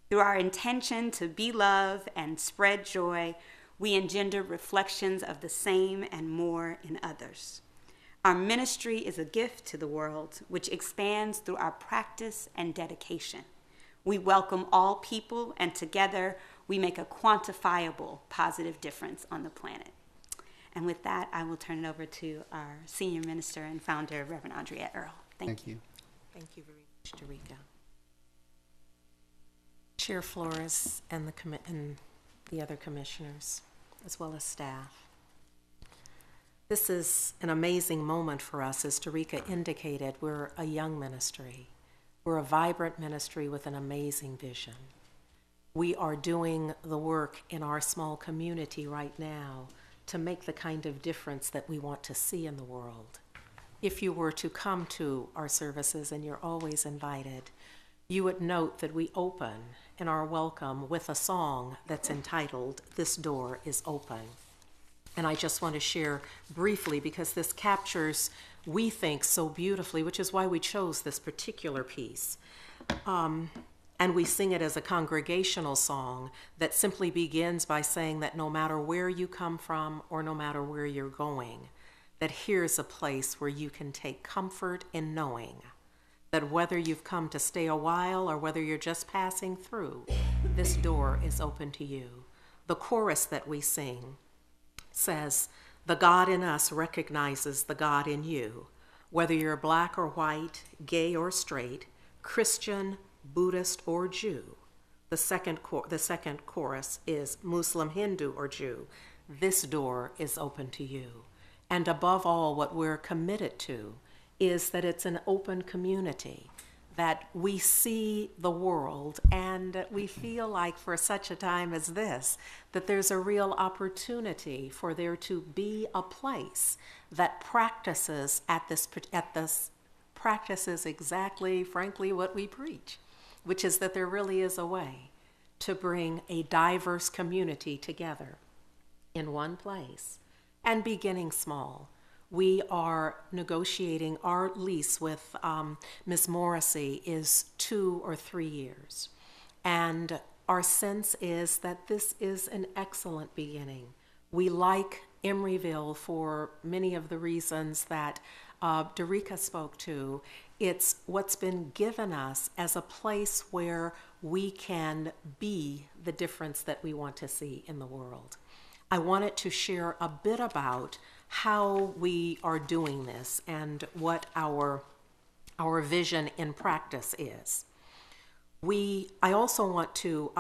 Through our intention to be love and spread joy, we engender reflections of the same and more in others. Our ministry is a gift to the world, which expands through our practice and dedication. We welcome all people, and together we make a quantifiable positive difference on the planet." And with that, I will turn it over to our senior minister and founder, Reverend Andriette Earl. Thank you. Thank you very much, Sharika. Chair Flores and the other commissioners, as well as staff. This is an amazing moment for us. As Sharika indicated, we're a young ministry. We're a vibrant ministry with an amazing vision. We are doing the work in our small community right now to make the kind of difference that we want to see in the world. If you were to come to our services, and you're always invited, you would note that we open in our welcome with a song that's entitled, "This Door is Open." And I just want to share briefly, because this captures, we think, so beautifully, which is why we chose this particular piece. And we sing it as a congregational song that simply begins by saying that no matter where you come from or no matter where you're going, that here's a place where you can take comfort in knowing that whether you've come to stay a while or whether you're just passing through, this door is open to you. The chorus that we sing says, "The God in us recognizes the God in you. Whether you're black or white, gay or straight, Christian, Buddhist, or Jew. The second chorus is Muslim, Hindu, or Jew. This door is open to you. And above all, what we're committed to is that it's an open community, that we see the world and we feel like for such a time as this, that there's a real opportunity for there to be a place that practices practices exactly, frankly, what we preach, which is that there really is a way to bring a diverse community together in one place, and beginning small. We are negotiating our lease with Ms. Morrissey is 2 or 3 years. And our sense is that this is an excellent beginning. We like Emeryville for many of the reasons that Derica spoke to. It's what's been given us as a place where we can be the difference that we want to see in the world. I wanted to share a bit about how we are doing this and what our vision in practice is. I also want to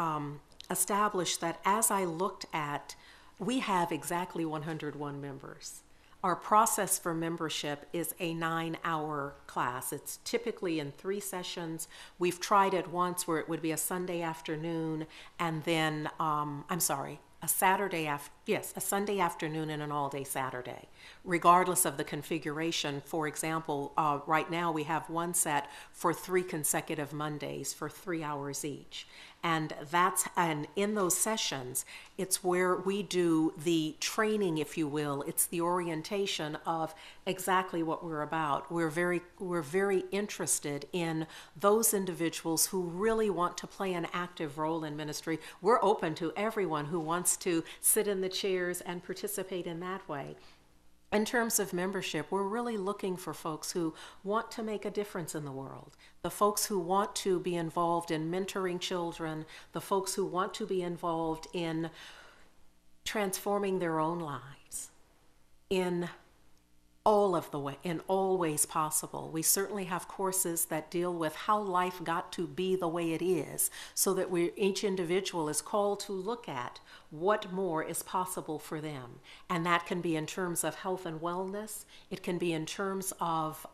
establish that as I looked at, we have exactly 101 members. Our process for membership is a 9-hour class. It's typically in 3 sessions. We've tried it once where it would be a Sunday afternoon and then, a Sunday afternoon and an all-day Saturday, regardless of the configuration. For example, right now we have one set for 3 consecutive Mondays for 3 hours each. And in those sessions, it's where we do the training, if you will. It's the orientation of exactly what we're about. We're very interested in those individuals who really want to play an active role in ministry. We're open to everyone who wants to sit in the chairs and participate in that way. In terms of membership, we're really looking for folks who want to make a difference in the world, the folks who want to be involved in mentoring children, the folks who want to be involved in transforming their own lives in all ways possible. We certainly have courses that deal with how life got to be the way it is, so that each individual is called to look at what more is possible for them. And that can be in terms of health and wellness. It can be in terms of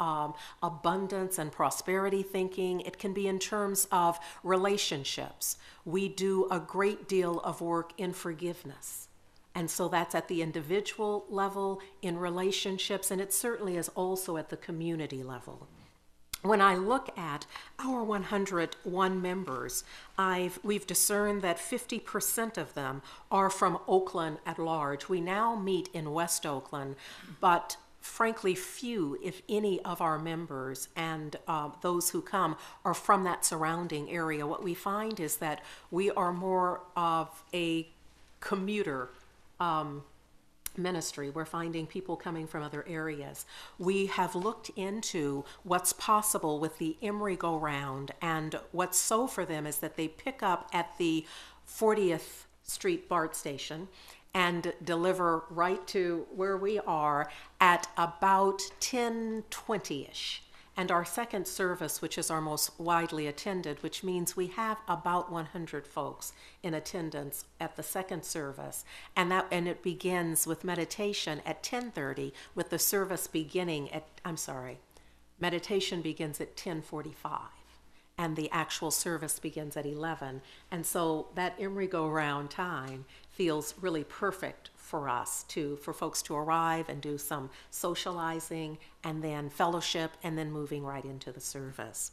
abundance and prosperity thinking. It can be in terms of relationships. We do a great deal of work in forgiveness. And so that's at the individual level, in relationships, and it certainly is also at the community level. When I look at our 101 members, we've discerned that 50% of them are from Oakland at large. We now meet in West Oakland, but frankly, few, if any, of our members and those who come are from that surrounding area. What we find is that we are more of a commuter ministry. We're finding people coming from other areas. We have looked into what's possible with the Emory Go Round, and what's so for them is that they pick up at the 40th Street BART station and deliver right to where we are at about 10:20-ish. And our second service, which is our most widely attended, which means we have about 100 folks in attendance at the second service. And it begins with meditation at 10:30, with the service beginning at, meditation begins at 10:45. And the actual service begins at 11. And so that Emory Go Round time feels really perfect for us, for folks to arrive and do some socializing and then fellowship and then moving right into the service.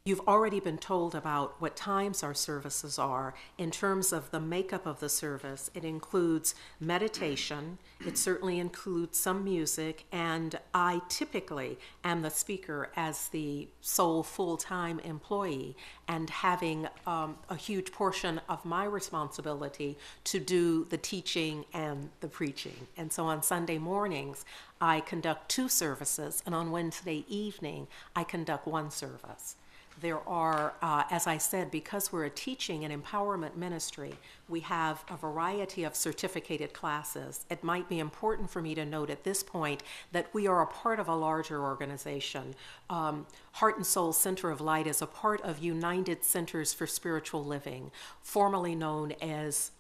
You've already been told about what times our services are. In terms of the makeup of the service, it includes meditation, it certainly includes some music, and I typically am the speaker as the sole full-time employee, and having a huge portion of my responsibility to do the teaching and the preaching. And so on Sunday mornings, I conduct 2 services, and on Wednesday evening, I conduct 1 service. There are, as I said, because we're a teaching and empowerment ministry, we have a variety of certificated classes. It might be important for me to note at this point that we are a part of a larger organization. Heart and Soul Center of Light is a part of United Centers for Spiritual Living, formerly known as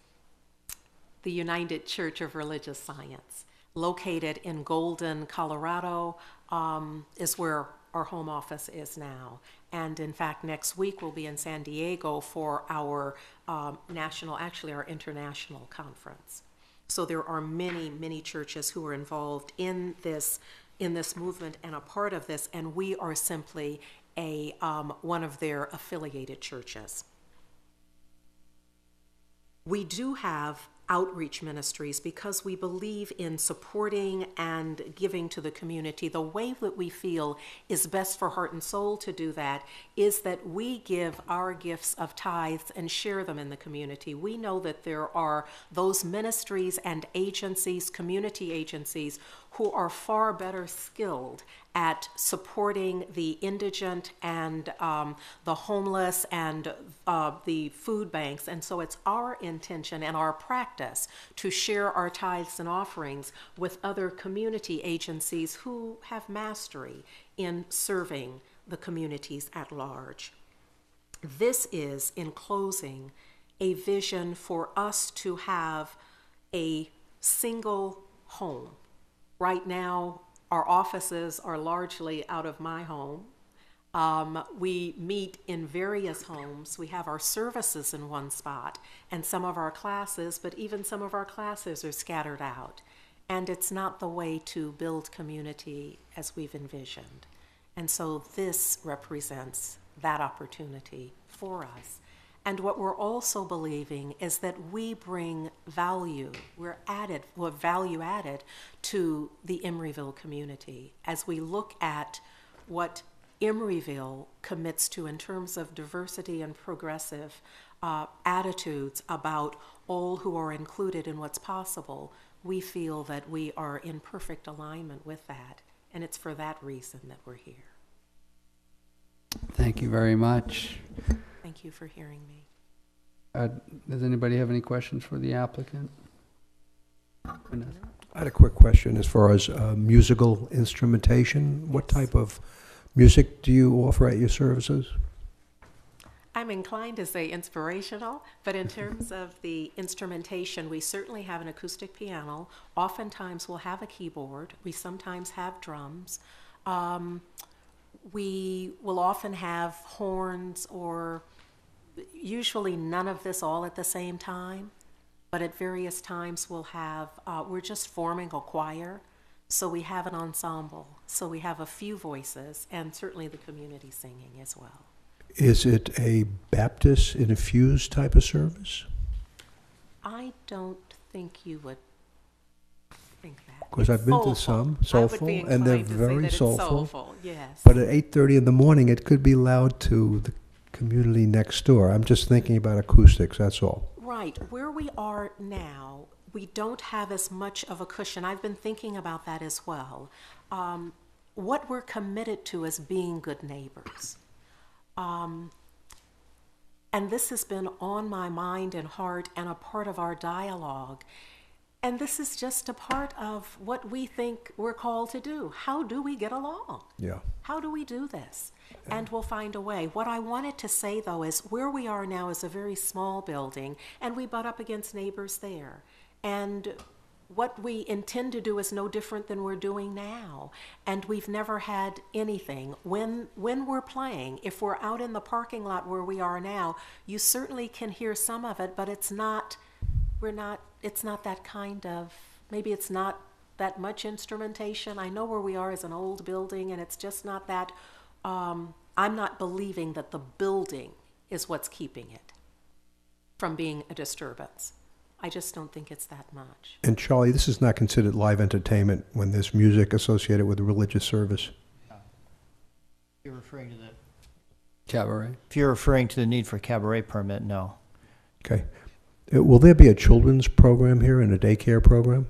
the United Church of Religious Science. Located in Golden, Colorado, is where our home office is now. And in fact, next week we'll be in San Diego for our our international conference. So there are many, many churches who are involved in this movement and a part of this, and we are simply one of their affiliated churches. We do have outreach ministries because we believe in supporting and giving to the community. The way that we feel is best for Heart and Soul to do that is that we give our gifts of tithes and share them in the community. We know that there are those ministries and agencies, community agencies, who are far better skilled at supporting the indigent and the homeless and the food banks. And so it's our intention and our practice to share our tithes and offerings with other community agencies who have mastery in serving the communities at large. This is, in closing, a vision for us to have a single home. Right now, our offices are largely out of my home. We meet in various homes. We have our services in one spot and some of our classes, but even some of our classes are scattered out. And it's not the way to build community as we've envisioned. And so this represents that opportunity for us. And what we're also believing is that we bring value, we're value added to the Emeryville community as we look at what Emeryville commits to in terms of diversity and progressive attitudes about all who are included in what's possible. We feel that we are in perfect alignment with that, and it's for that reason that we're here. Thank you very much. Thank you for hearing me. Does anybody have any questions for the applicant? I had a quick question as far as musical instrumentation. What type of music do you offer at your services? I'm inclined to say inspirational, but in terms of the instrumentation, we certainly have an acoustic piano. Oftentimes we'll have a keyboard. We sometimes have drums. We will often have horns, or usually none of this all at the same time, but at various times we'll have, we're just forming a choir, so we have an ensemble. So we have a few voices, and certainly the community singing as well. Is it a Baptist infused type of service? I don't think you would think that. Because I've been to Soulful. some, soulful, and they're very soulful. Yes. But at 8:30 in the morning, it could be loud to the community next door. I'm just thinking about acoustics, that's all. Right. Where we are now, we don't have as much of a cushion. I've been thinking about that as well. What we're committed to is being good neighbors. And this has been on my mind and heart and a part of our dialogue. And this is just a part of what we think we're called to do. How do we get along? Yeah. How do we do this? And we'll find a way. What I wanted to say, though, is where we are now is a very small building, and we butt up against neighbors there. And what we intend to do is no different than we're doing now. And we've never had anything. When we're playing, if we're out in the parking lot where we are now, you certainly can hear some of it, but it's not that kind of, maybe it's not that much instrumentation. I know where we are is an old building, and it's just not that, I'm not believing that the building is what's keeping it from being a disturbance. I just don't think it's that much. And Charlie, this is not considered live entertainment when there's music associated with a religious service? You're referring to the, Cabaret? if you're referring to the need for a cabaret permit, no. Okay. Will there be a children's program here and a daycare program?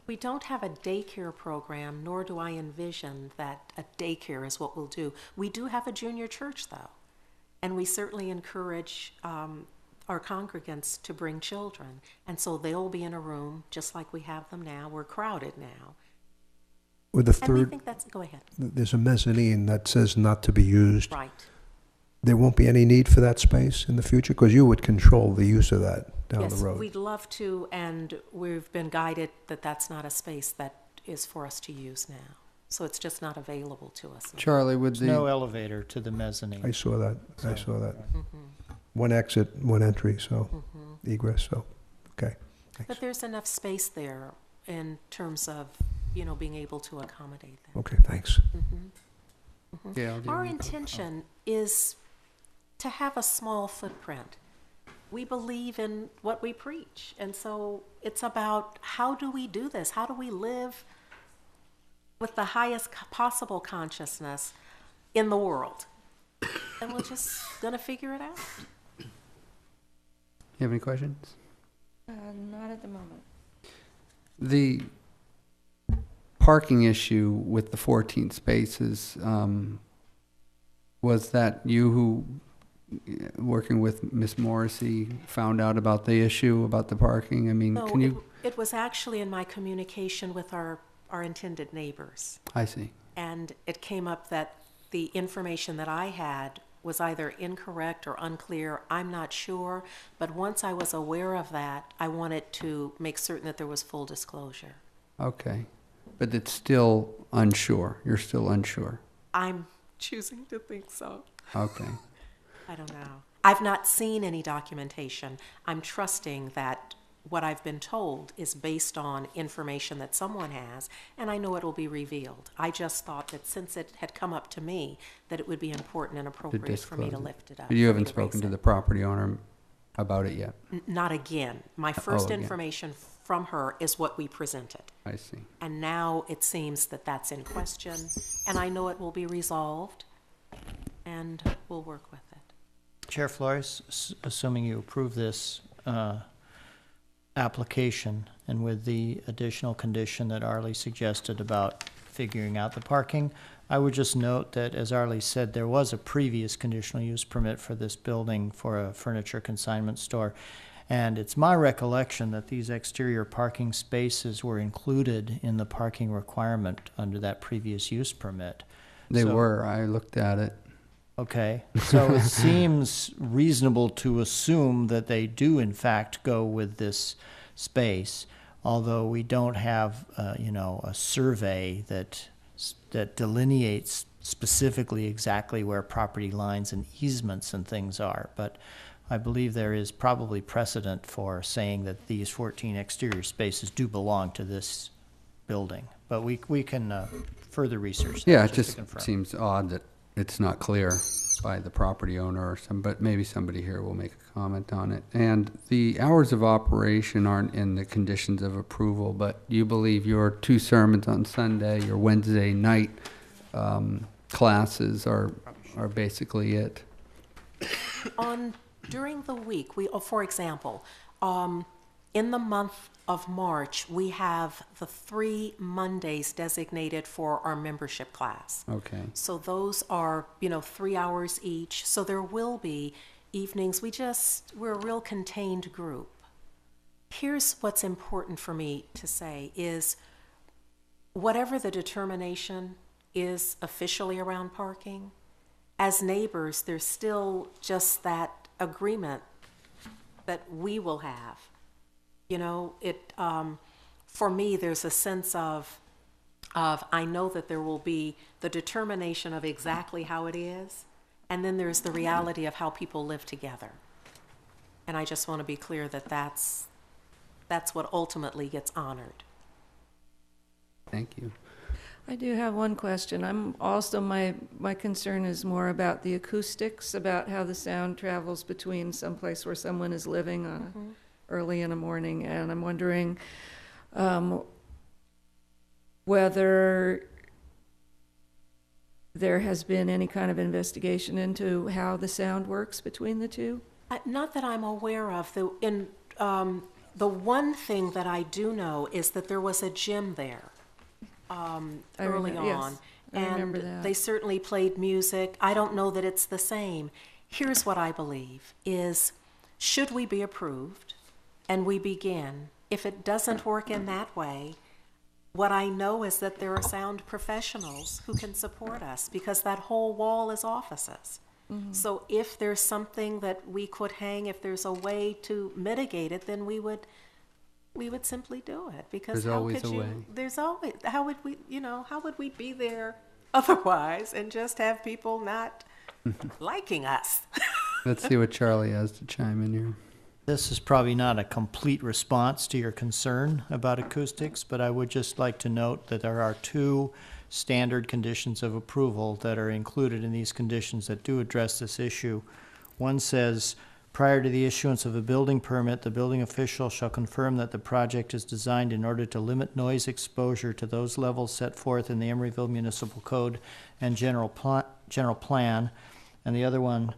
We don't have a daycare program, nor do I envision that a daycare is what we'll do. We do have a junior church, though. And we certainly encourage our congregants to bring children. And so they'll be in a room just like we have them now. We're crowded now. With the And we third, think that's, go ahead. there's a mezzanine that says not to be used. Right. There won't be any need for that space in the future, because you would control the use of that down the Yes, road. we'd love to, and we've been guided that that's not a space that is for us to use now. So it's just not available to us. Charlie, would There's no the, elevator to the mezzanine. I saw that, I So- saw that. Mhm. One exit, one entry, so, Mhm. egress, so, okay. But there's enough space there in terms of, being able to accommodate that. Okay, thanks. Gail, do you Our have- intention is to have a small footprint. We believe in what we preach, and so it's about how do we do this? How do we live with the highest possible consciousness in the world? And we're just gonna figure it out. You have any questions? Not at the moment. The parking issue with the 14 spaces, was that you who, working with Miss Morrissey, found out about the issue about the parking? I mean, No, can you? it was actually in my communication with our intended neighbors. I see. And it came up that the information that I had was either incorrect or unclear. I'm not sure. But once I was aware of that, I wanted to make certain that there was full disclosure. Okay. But it's still unsure. You're still unsure. I'm choosing to think so. Okay. I don't know. I've not seen any documentation. I'm trusting that what I've been told is based on information that someone has, and I know it will be revealed. I just thought that since it had come up to me, that it would be important and To appropriate for me to disclose it. lift it up. But you for me haven't to spoken raise to it. the property owner about it yet? Not again. My first again. information from her is what we presented. I see. And now it seems that that's in question, and I know it will be resolved, and we'll work with it. Chair Flores, assuming you approve this application, and with the additional condition that Arlie suggested about figuring out the parking, I would just note that, as Arlie said, there was a previous conditional use permit for this building for a furniture consignment store. And it's my recollection that these exterior parking spaces were included in the parking requirement under that previous use permit. They So- were. I looked at it. Okay, so it seems reasonable to assume that they do in fact go with this space, although we don't have, a survey that delineates specifically exactly where property lines and easements and things are. But I believe there is probably precedent for saying that these 14 exterior spaces do belong to this building. But we can further research that Yeah, it to just confirm. seems odd that it's not clear by the property owner or but maybe somebody here will make a comment on it. And the hours of operation aren't in the conditions of approval, but you believe your 2 sermons on Sunday, your Wednesday night classes are basically it? During the week, for example, in the month of March, we have the 3 Mondays designated for our membership class. Okay. So those are, 3 hours each. So there will be evenings. We're a real contained group. Here's what's important for me to say is whatever the determination is officially around parking, as neighbors, there's still just that agreement that we will have. For me, there's a sense of I know that there will be the determination of exactly how it is, and then there's the reality of how people live together. And I just want to be clear that that's what ultimately gets honored. Thank you. I do have one question. I'm also, my concern is more about the acoustics, about how the sound travels between someplace where someone is living early in the morning. And I'm wondering whether there has been any kind of investigation into how the sound works between the two? Not that I'm aware of. The one thing that I do know is that there was a gym there early yes, on. I remember And that. they certainly played music. I don't know that it's the same. Here's what I believe is, should we be approved and we begin, if it doesn't work in that way, what I know is that there are sound professionals who can support us, because that whole wall is offices. So if there's something that we could hang, if there's a way to mitigate it, then we would simply do it. Because There's how always could a you? way. There's always. How would we? How would we be there otherwise and just have people not liking us? Let's see what Charlie has to chime in here. This is probably not a complete response to your concern about acoustics, but I would just like to note that there are two standard conditions of approval that are included in these conditions that do address this issue. One says, prior to the issuance of a building permit, the building official shall confirm that the project is designed in order to limit noise exposure to those levels set forth in the Emeryville Municipal Code and general plan. And the other one,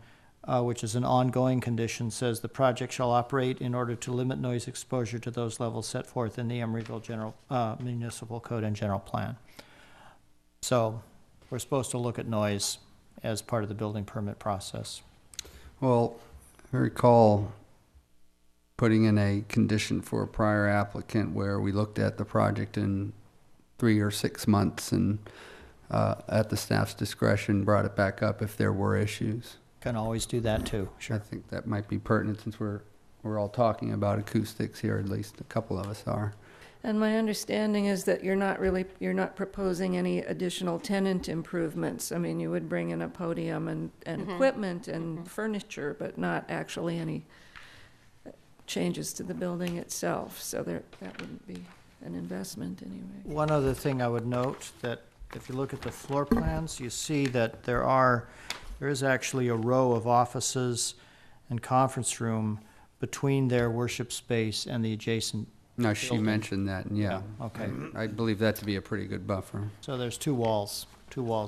which is an ongoing condition, says the project shall operate in order to limit noise exposure to those levels set forth in the Emeryville Municipal Code and general plan. So we're supposed to look at noise as part of the building permit process. Well, I recall putting in a condition for a prior applicant where we looked at the project in 3 or 6 months and at the staff's discretion brought it back up if there were issues. Can always do that too, I sure. think that might be pertinent since we're all talking about acoustics here, at least a couple of us are. And my understanding is that you're not proposing any additional tenant improvements. I mean, you would bring in a podium and equipment and furniture, but not actually any changes to the building itself. So that wouldn't be an investment anyway. One other thing I would note, that if you look at the floor plans, you see that there is actually a row of offices and conference room between their worship space and the adjacent. No, she mentioned that, and yeah. Okay. I believe that to be a pretty good buffer. So there's two walls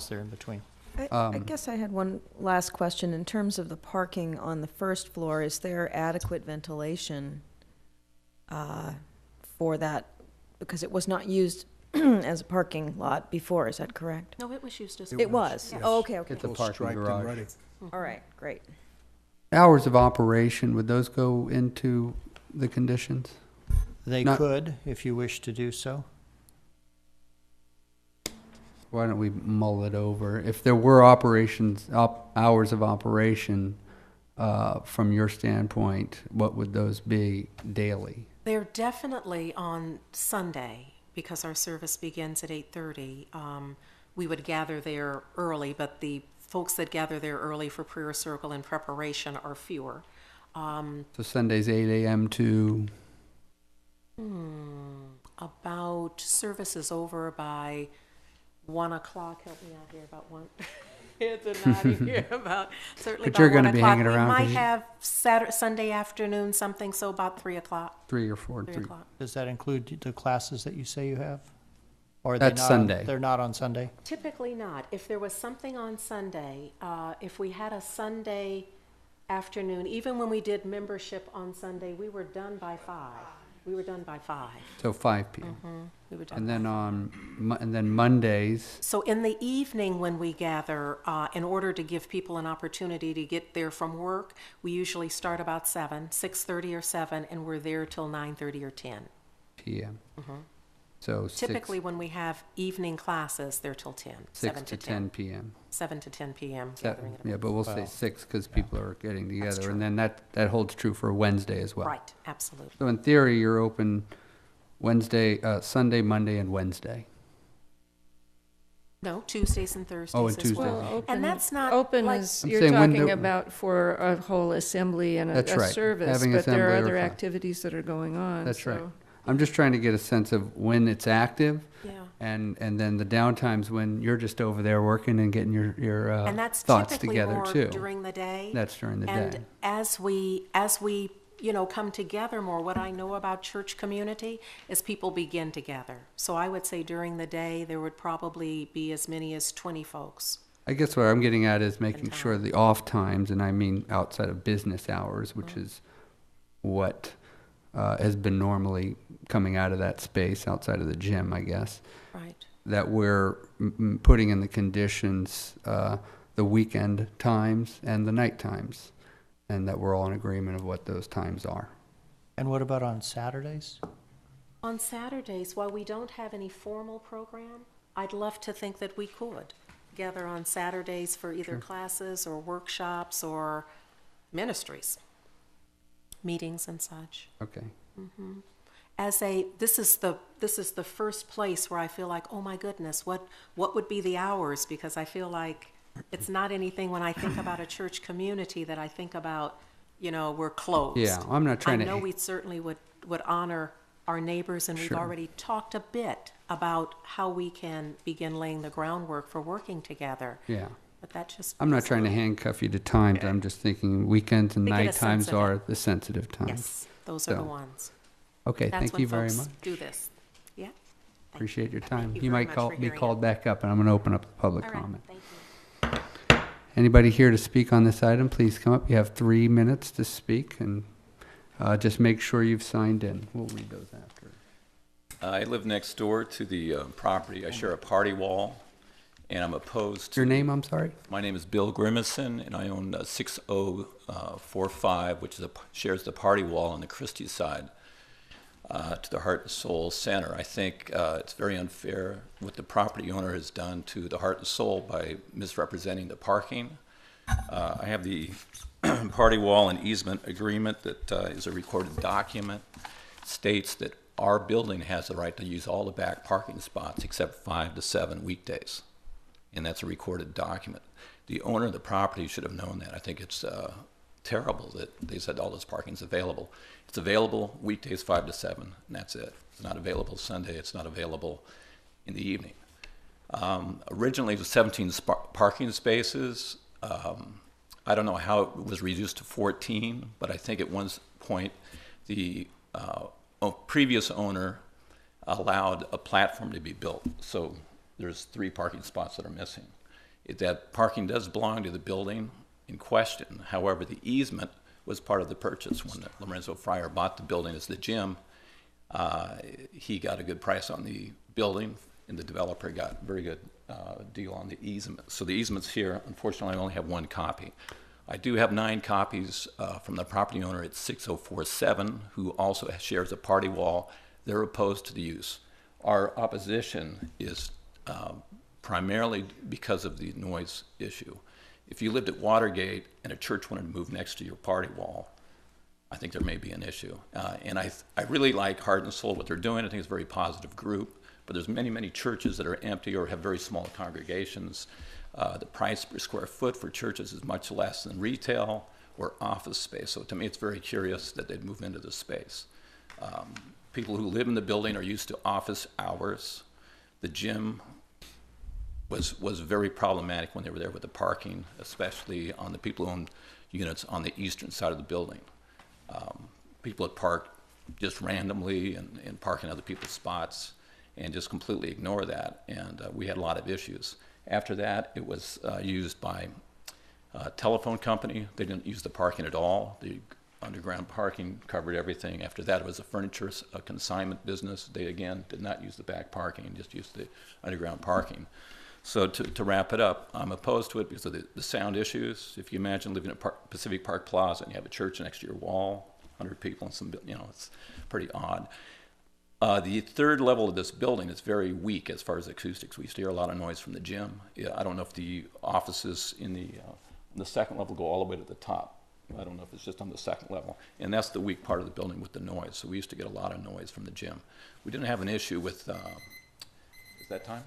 there in between. I guess I had one last question. In terms of the parking on the first floor, is there adequate ventilation for that? Because it was not used as a parking lot before, is that correct? No, it was used as. It was? Yes. Oh, okay, okay. It's a All parking striped and garage. ready. All right, great. Hours of operation, would those go into the conditions? They Not- could, if you wish to do so. Why don't we mull it over? If there were hours of operation, from your standpoint, what would those be daily? They're definitely on Sunday, because our service begins at 8:30. We would gather there early, but the folks that gather there early for prayer circle and preparation are fewer. So Sunday's 8 a.m. to, About service is over by 1 o'clock. Help me out here, about 1. It's a nodding here about certainly But about you're 1 gonna be o'clock. hanging around We 'cause might you- have Sunday afternoon something, so about 3 o'clock. 3 or 4. 3 o'clock. Does that include the classes that you say you have? Or are That's they not Sunday. They're not on Sunday? Typically not. If there was something on Sunday, if we had a Sunday afternoon, even when we did membership on Sunday, we were done by 5. So 5 p.m. We were done. And then and then Mondays, So in the evening when we gather, in order to give people an opportunity to get there from work, we usually start about 6:30 or 7, and we're there till 9:30 or 10. p.m. So Typically, when we have evening classes, they're till 10. 6 to 10 p.m. 7 to 10 p.m. gathering at a- Yeah, but we'll say 6 because people are getting That's together. true. And then that holds true for Wednesday as well. Right, absolutely. So in theory, you're open Wednesday, Sunday, Monday, and Wednesday. No, Tuesdays and Thursdays Oh, and as Tuesdays. well. Well, open, And that's not open like- is, I'm you're saying when talking the- about for a whole assembly and That's a right. service, Having but there are assembly or other fun. activities that are going on. That's right. so- I'm just trying to get a sense of when it's active, Yeah. and then the downtimes when you're just over there working and getting your And that's thoughts typically together more too. during the day. That's during the day. And as we come together more, what I know about church community is people begin to gather. So I would say during the day, there would probably be as many as 20 folks. I guess what I'm getting at is making In sure town. the off times, and I mean outside of business hours, which is what has been normally coming out of that space outside of the gym, I guess, Right. that we're putting in the conditions the weekend times and the night times, and that we're all in agreement of what those times are. And what about on Saturdays? On Saturdays, while we don't have any formal program, I'd love to think that we could gather on Saturdays for either classes or workshops or ministries, meetings and such. Okay. This is the first place where I feel like, oh my goodness, what would be the hours? Because I feel like it's not anything when I think about a church community that I think about, we're closed. Yeah, I'm not trying I to. know we certainly would honor our neighbors, and we've Sure. already talked a bit about how we can begin laying the groundwork for working together. Yeah. But that just. I'm not trying to handcuff you to times. I'm just thinking weekends and They get a night times sense of are it. the sensitive times. Yes, those are the So, ones. Okay, That's thank when you very folks much. do this. Yeah. Appreciate your time. you You very might much for be hearing called it. back up, and I'm going to open up the public All right, comment. thank you. Anybody here to speak on this item, please come up. You have 3 minutes to speak, and just make sure you've signed in. We'll read those after. I live next door to the property. I share a party wall, and I'm opposed to... Your name, I'm sorry? My name is Bill Grimison, and I own 6045, which shares the party wall on the Christie side to the Heart and Soul Center. I think it's very unfair what the property owner has done to the Heart and Soul by misrepresenting the parking. I have the party wall and easement agreement that is a recorded document. It states that our building has the right to use all the back parking spots except 5 to 7 weekdays. And that's a recorded document. The owner of the property should have known that. I think it's terrible that they said all this parking's available. It's available weekdays 5 to 7, and that's it. It's not available Sunday. It's not available in the evening. Originally, it was 17 parking spaces. I don't know how it was reduced to 14, but I think at one point the previous owner allowed a platform to be built. So there's 3 parking spots that are missing. That parking does belong to the building in question. However, the easement was part of the purchase. When Lorenzo Fryer bought the building as the gym, he got a good price on the building, and the developer got a very good deal on the easement. So the easement's here. Unfortunately, I only have 1 copy. I do have 9 copies from the property owner at 6047, who also shares a party wall. They're opposed to the use. Our opposition is primarily because of the noise issue. If you lived at Watergate and a church wanted to move next to your party wall, I think there may be an issue. And I really like Heart and Soul, what they're doing. I think it's a very positive group. But there's many, many churches that are empty or have very small congregations. The price per square foot for churches is much less than retail or office space. So to me, it's very curious that they'd move into this space. People who live in the building are used to office hours. The gym was very problematic when they were there with the parking, especially on the people who own units on the eastern side of the building. People would park just randomly and park in other people's spots and just completely ignore that, and we had a lot of issues. After that, it was used by a telephone company. They didn't use the parking at all. The underground parking covered everything. After that, it was a consignment business. They, again, did not use the back parking, just used the underground parking. So to wrap it up, I'm opposed to it because of the sound issues. If you imagine living at Pacific Park Plaza and you have a church next to your wall, 100 people and some, it's pretty odd. The 3rd level of this building is very weak as far as acoustics. We used to hear a lot of noise from the gym. Yeah, I don't know if the offices in the 2nd level go all the way to the top. I don't know if it's just on the 2nd level. And that's the weak part of the building with the noise. So we used to get a lot of noise from the gym. We didn't have an issue with, is that time?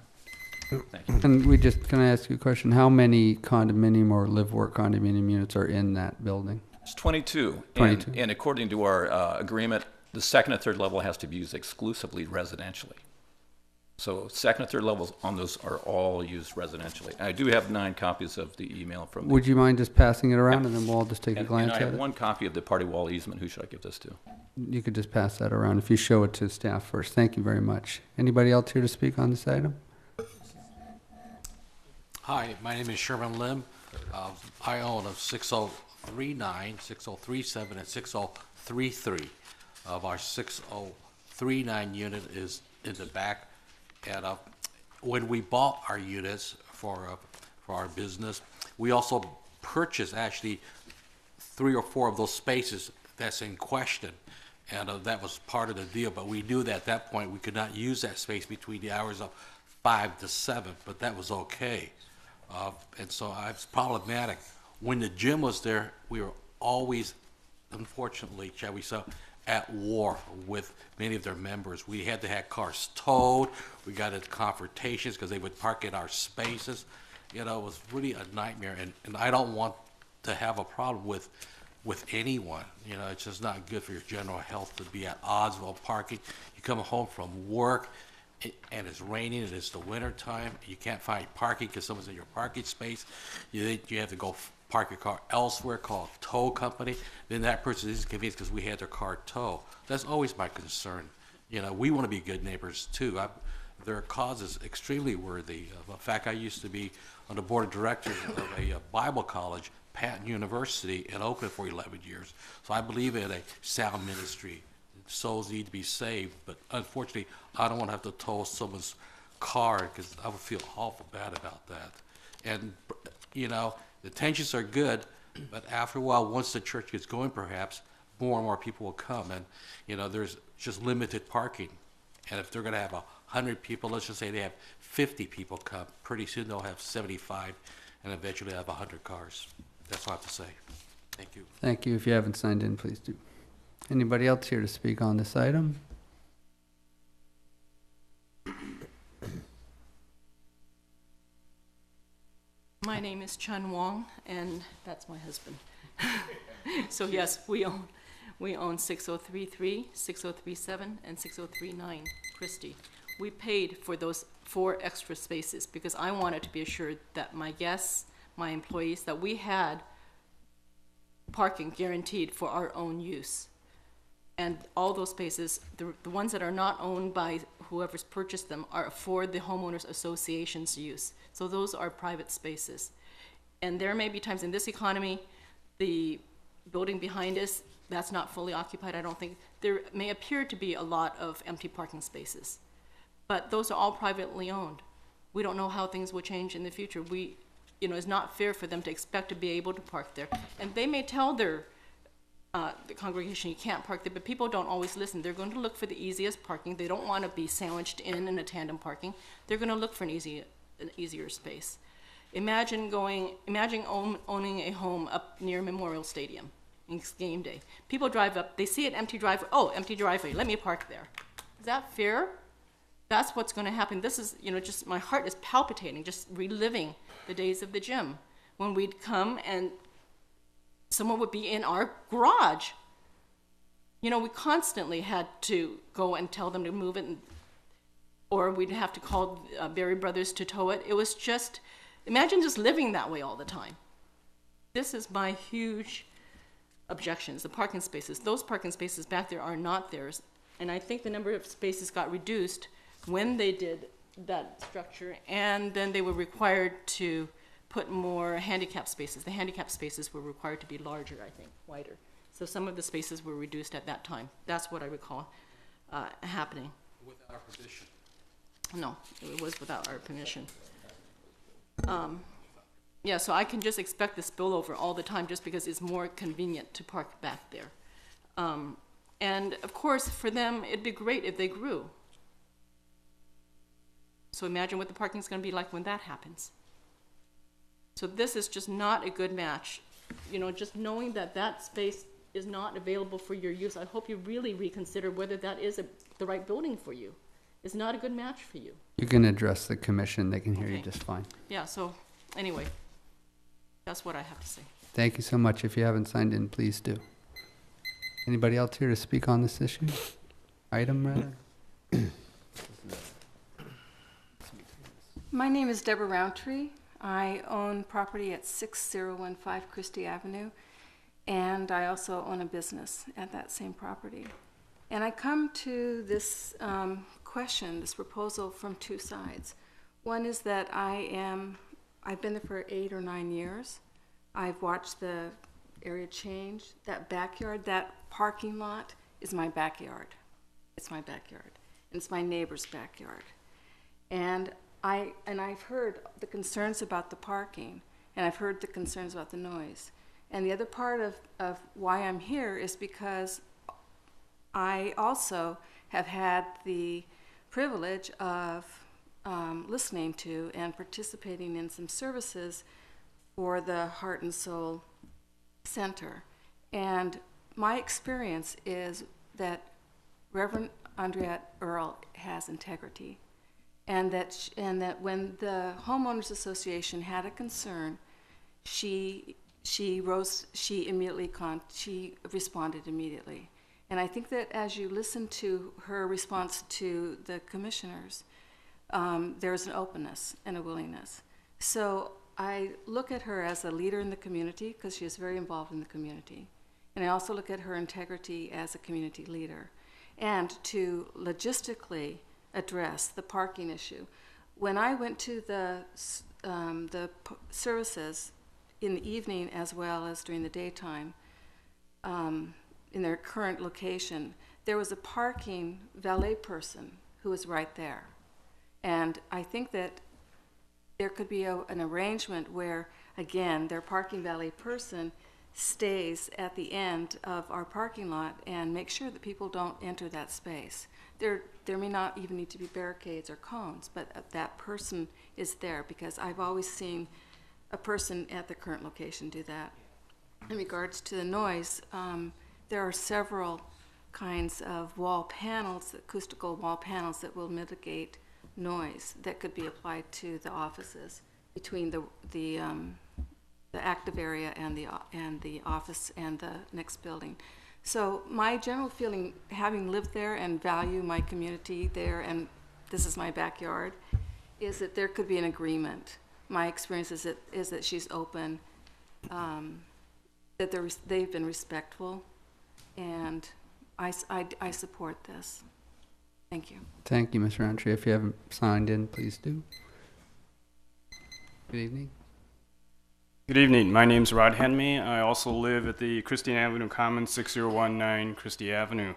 Thank you. And we just, can I ask you a question? How many condominium or live-work condominium units are in that building? It's 22. 22. And according to our agreement, the 2nd and 3rd level has to be used exclusively residentially. So 2nd and 3rd levels on those are all used residentially. I do have 9 copies of the email from the... Would you mind just passing it around, and then we'll all just take a And glance I at have it? 1 copy of the party wall easement. Who should I give this to? You could just pass that around if you show it to staff first. Thank you very much. Anybody else here to speak on this item? Hi, my name is Sherman Lim. I own a 6039, 6037, and 6033. Of our 6039 unit is in the back. And when we bought our units for for our business. We also purchased actually 3 or 4 of those spaces that's in question. And that was part of the deal, but we knew that at that point we could not use that space between the hours of 5 to 7, but that was okay. And so it's problematic. When the gym was there, we were always, unfortunately, shall we say, at war with many of their members. We had to have cars towed. We got into confrontations because they would park in our spaces. You know, it was really a nightmare, and I don't want to have a problem with anyone. You know, it's just not good for your general health to be at odds with parking. You come home from work, and it's raining, and it's the winter time. You can't find parking because someone's in your parking space. You have to go park your car elsewhere, call a tow company. Then that person is inconvenienced because we had their car towed. That's always my concern. You know, we want to be good neighbors too. Their cause is extremely worthy. In fact, I used to be on the board of directors of a Bible college, Patton University, in Oakland for 11 years. So I believe in a sound ministry. Souls need to be saved, but unfortunately, I don't want to have to tow someone's car because I would feel awful bad about that. And, you know, the tensions are good, but after a while, once the church gets going, perhaps, more and more people will come. And, you know, there's just limited parking. And if they're going to have 100 people, let's just say they have 50 people come, pretty soon they'll have 75 and eventually have 100 cars. That's all I have to say. Thank you. Thank you. If you haven't signed in, please do. Anybody else here to speak on this item? My name is Chun Wong, and that's my husband. So yes, we own 6033, 6037, and 6039 Christie. We paid for those 4 extra spaces because I wanted to be assured that my guests, my employees, that we had parking guaranteed for our own use. And all those spaces, the ones that are not owned by whoever's purchased them, are for the homeowners association's use. So those are private spaces. And there may be times in this economy, the building behind us, that's not fully occupied, I don't think. There may appear to be a lot of empty parking spaces, but those are all privately owned. We don't know how things will change in the future. You know, it's not fair for them to expect to be able to park there. And they may tell the congregation you can't park there, but people don't always listen. They're going to look for the easiest parking. They don't want to be sandwiched in a tandem parking. They're going to look for an easier space. Imagine owning a home up near Memorial Stadium. It's game day. People drive up, they see an empty driveway. Oh, empty driveway, let me park there. Is that fair? That's what's going to happen. This is, you know, just my heart is palpitating, just reliving the days of the gym when we'd come and someone would be in our garage. You know, we constantly had to go and tell them to move it, or we'd have to call Berry Brothers to tow it. It was just, imagine just living that way all the time. This is my huge objections, the parking spaces. Those parking spaces back there are not theirs. And I think the number of spaces got reduced when they did that structure, and then they were required to put more handicap spaces. The handicap spaces were required to be larger, I think, wider. So some of the spaces were reduced at that time. That's what I recall happening. Without our permission? No, it was without our permission. Yeah, so I can just expect the spillover all the time just because it's more convenient to park back there. And of course, for them, it'd be great if they grew. So imagine what the parking's going to be like when that happens. So this is just not a good match. You know, just knowing that that space is not available for your use, I hope you really reconsider whether that is the right building for you. It's not a good match for you. You can address the commission. They can hear you Okay. just fine. Yeah, so anyway, that's what I have to say. Thank you so much. If you haven't signed in, please do. Anybody else here to speak on this issue? Item, rather? My name is Deborah Roundtree. I own property at 6015 Christie Avenue, and I also own a business at that same property. And I come to this question, this proposal, from 2 sides. One is that I've been there for 8 or 9 years. I've watched the area change. That backyard, that parking lot is my backyard. It's my backyard. And it's my neighbor's backyard. And I've heard the concerns about the parking, and I've heard the concerns about the noise. And the other part of why I'm here is because I also have had the privilege of listening to and participating in some services for the Heart and Soul Center. And my experience is that Reverend Andriette Earle has integrity, and that when the Homeowners Association had a concern, she responded immediately. And I think that as you listen to her response to the commissioners, there's an openness and a willingness. So I look at her as a leader in the community because she is very involved in the community. And I also look at her integrity as a community leader, and to logistically address the parking issue. When I went to the services in the evening as well as during the daytime, in their current location, there was a parking valet person who was right there. And I think that there could be an arrangement where, again, their parking valet person stays at the end of our parking lot and makes sure that people don't enter that space. There may not even need to be barricades or cones, but that person is there, because I've always seen a person at the current location do that. In regards to the noise, there are several kinds of wall panels, acoustical wall panels, that will mitigate noise that could be applied to the offices between the active area and the office and the next building. So my general feeling, having lived there and value my community there, and this is my backyard, is that there could be an agreement. My experience is that she's open, that they've been respectful, and I support this. Thank you. Thank you, Ms. Roundtree. If you haven't signed in, please do. Good evening. Good evening. My name's Rod Henme. I also live at the Christie Avenue Commons, 6019 Christie Avenue.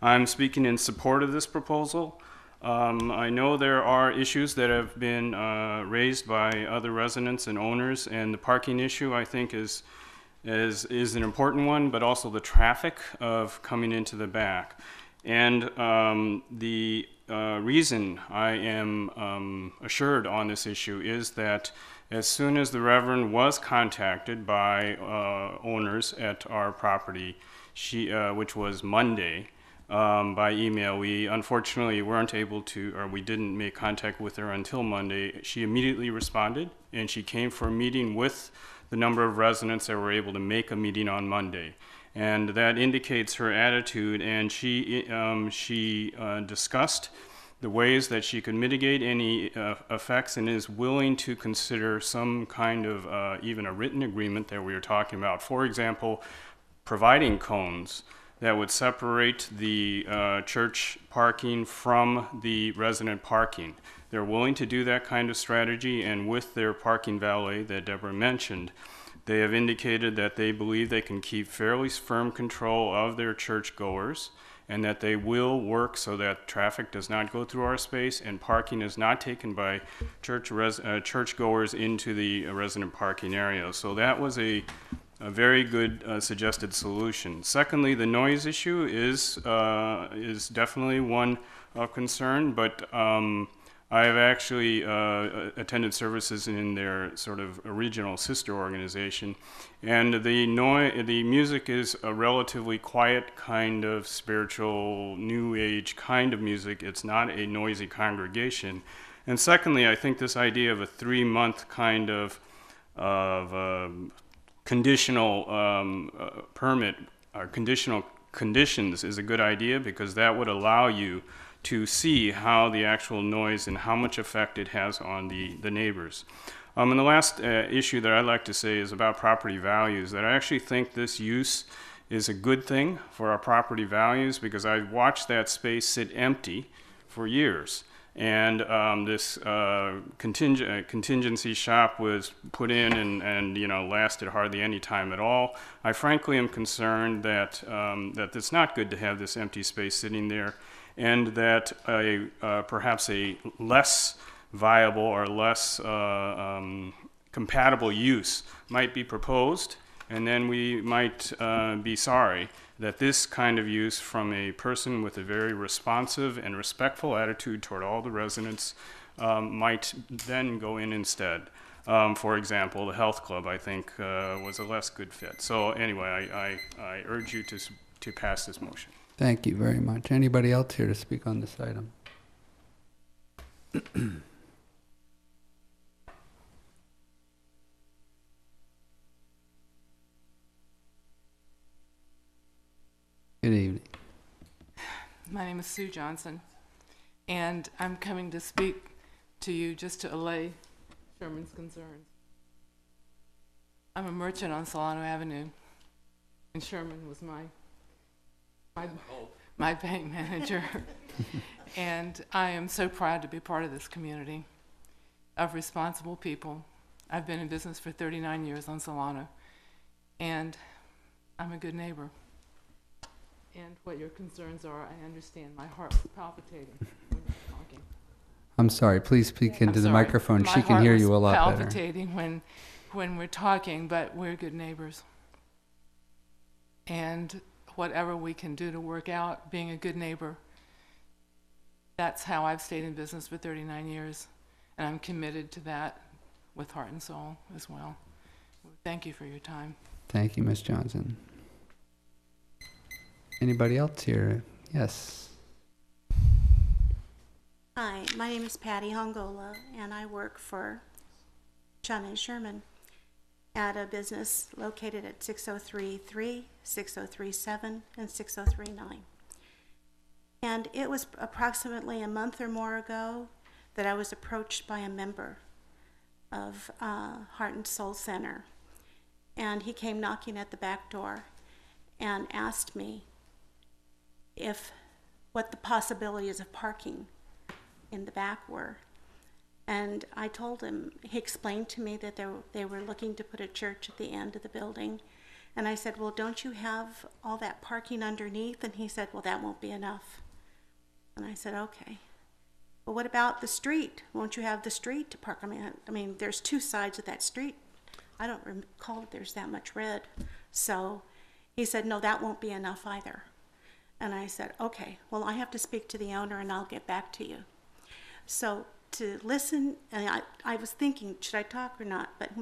I'm speaking in support of this proposal. I know there are issues that have been raised by other residents and owners, and the parking issue, I think, is an important one, but also the traffic of coming into the back. And the reason I am assured on this issue is that as soon as the Reverend was contacted by owners at our property, which was Monday, by email, we unfortunately weren't able to, or we didn't make contact with her until Monday. She immediately responded, and she came for a meeting with the number of residents that were able to make a meeting on Monday. And that indicates her attitude, and she discussed the ways that she could mitigate any effects, and is willing to consider some kind of even a written agreement that we were talking about. For example, providing cones that would separate the church parking from the resident parking. They're willing to do that kind of strategy, and with their parking valet that Deborah mentioned, they have indicated that they believe they can keep fairly firm control of their churchgoers, and that they will work so that traffic does not go through our space and parking is not taken by churchgoers into the resident parking area. So that was a very good suggested solution. Secondly, the noise issue is definitely one of concern, but I have actually attended services in their sort of original sister organization, and the music is a relatively quiet kind of spiritual, new age kind of music. It's not a noisy congregation. And secondly, I think this idea of a 3-month kind of conditional permit or conditional conditions is a good idea, because that would allow you to see how the actual noise and how much effect it has on the neighbors. And the last issue that I'd like to say is about property values, that I actually think this use is a good thing for our property values, because I've watched that space sit empty for years. And this contingency shop was put in and lasted hardly any time at all. I frankly am concerned that it's not good to have this empty space sitting there, and that perhaps a less viable or less compatible use might be proposed, and then we might be sorry that this kind of use from a person with a very responsive and respectful attitude toward all the residents might then go in instead. For example, the health club, I think, was a less good fit. So anyway, I urge you to pass this motion. Thank you very much. Anybody else here to speak on this item? Good evening. My name is Sue Johnson, and I'm coming to speak to you just to allay Sherman's concerns. I'm a merchant on Solano Avenue, and Sherman was my bank manager. And I am so proud to be part of this community of responsible people. I've been in business for 39 years on Solano, and I'm a good neighbor. And what your concerns are, I understand. My heart was palpitating when you were talking. I'm sorry, please speak into the microphone. My She can hear you a lot heart was better. palpitating when we're talking, but we're good neighbors. And whatever we can do to work out being a good neighbor, that's how I've stayed in business for 39 years, and I'm committed to that with heart and soul as well. Thank you for your time. Thank you, Ms. Johnson. Anybody else here? Yes. Hi, my name is Patty Hongola, and I work for Chun and Sherman at a business located at 6033, 6037, and 6039. And it was approximately a month or more ago that I was approached by a member of Heart and Soul Center. And he came knocking at the back door and asked me what the possibilities of parking in the back were. And I told him, he explained to me that they were looking to put a church at the end of the building. And I said, well, don't you have all that parking underneath? And he said, well, that won't be enough. And I said, okay. Well, what about the street? Won't you have the street to park? I mean, there's two sides of that street. I don't recall that there's that much red. So he said, no, that won't be enough either. And I said, okay, well, I have to speak to the owner and I'll get back to you. So to listen, and I was thinking, should I talk or not? But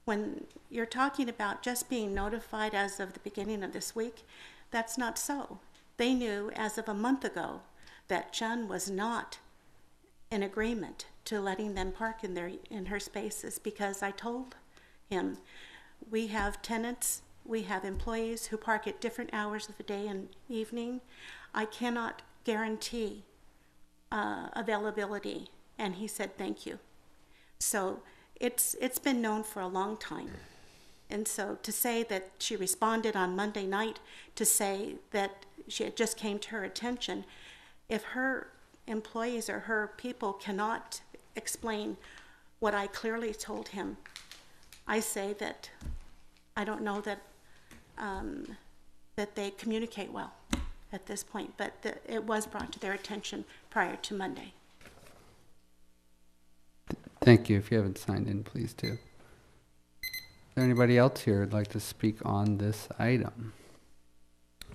when you're talking about just being notified as of the beginning of this week, that's not so. They knew as of a month ago that Chun was not in agreement to letting them park in her spaces, because I told him, we have tenants, we have employees who park at different hours of the day and evening. I cannot guarantee availability. And he said, thank you. So it's been known for a long time. And so to say that she responded on Monday night to say that it just came to her attention, if her employees or her people cannot explain what I clearly told him, I say that I don't know that that they communicate well at this point, but it was brought to their attention prior to Monday. Thank you. If you haven't signed in, please do. Is there anybody else here who'd like to speak on this item?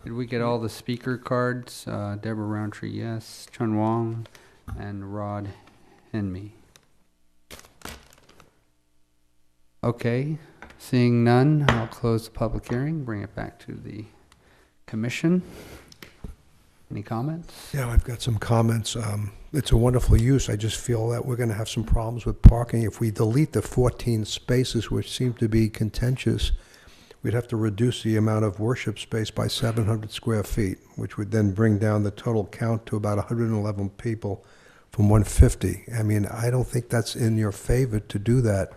Did we get all the speaker cards? Deborah Roundtree, yes. Chun Wong and Rod Henme. Okay, seeing none, I'll close the public hearing, bring it back to the commission. Any comments? Yeah, I've got some comments. It's a wonderful use. I just feel that we're going to have some problems with parking. If we delete the 14 spaces, which seem to be contentious, we'd have to reduce the amount of worship space by 700 square feet, which would then bring down the total count to about 111 people from 150. I mean, I don't think that's in your favor to do that.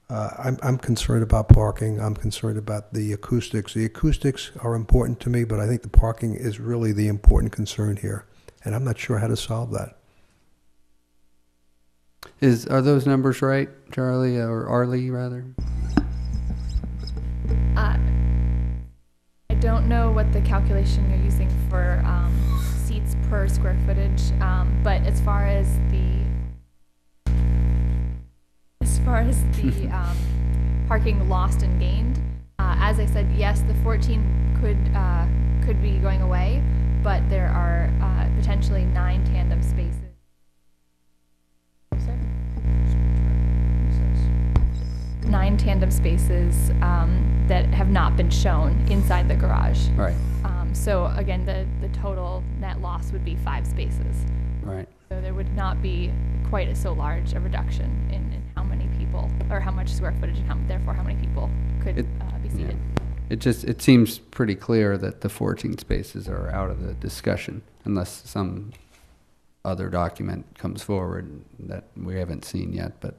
I'm concerned about parking. I'm concerned about the acoustics. The acoustics are important to me, but I think the parking is really the important concern here, and I'm not sure how to solve that. Are those numbers right, Charlie, or Arlie, rather? I don't know what the calculation you're using for seats per square footage, but as far as the far as the parking lost and gained, as I said, yes, the 14 could be going away, but there are potentially 9 tandem spaces. 9 tandem spaces that have not been shown inside the garage. Right. So again, the total net loss would be 5 spaces. Right. So there would not be quite so large a reduction in how many people, or how much square footage, and therefore how many people could be seated. Yeah. It seems pretty clear that the 14 spaces are out of the discussion, unless some other document comes forward that we haven't seen yet. But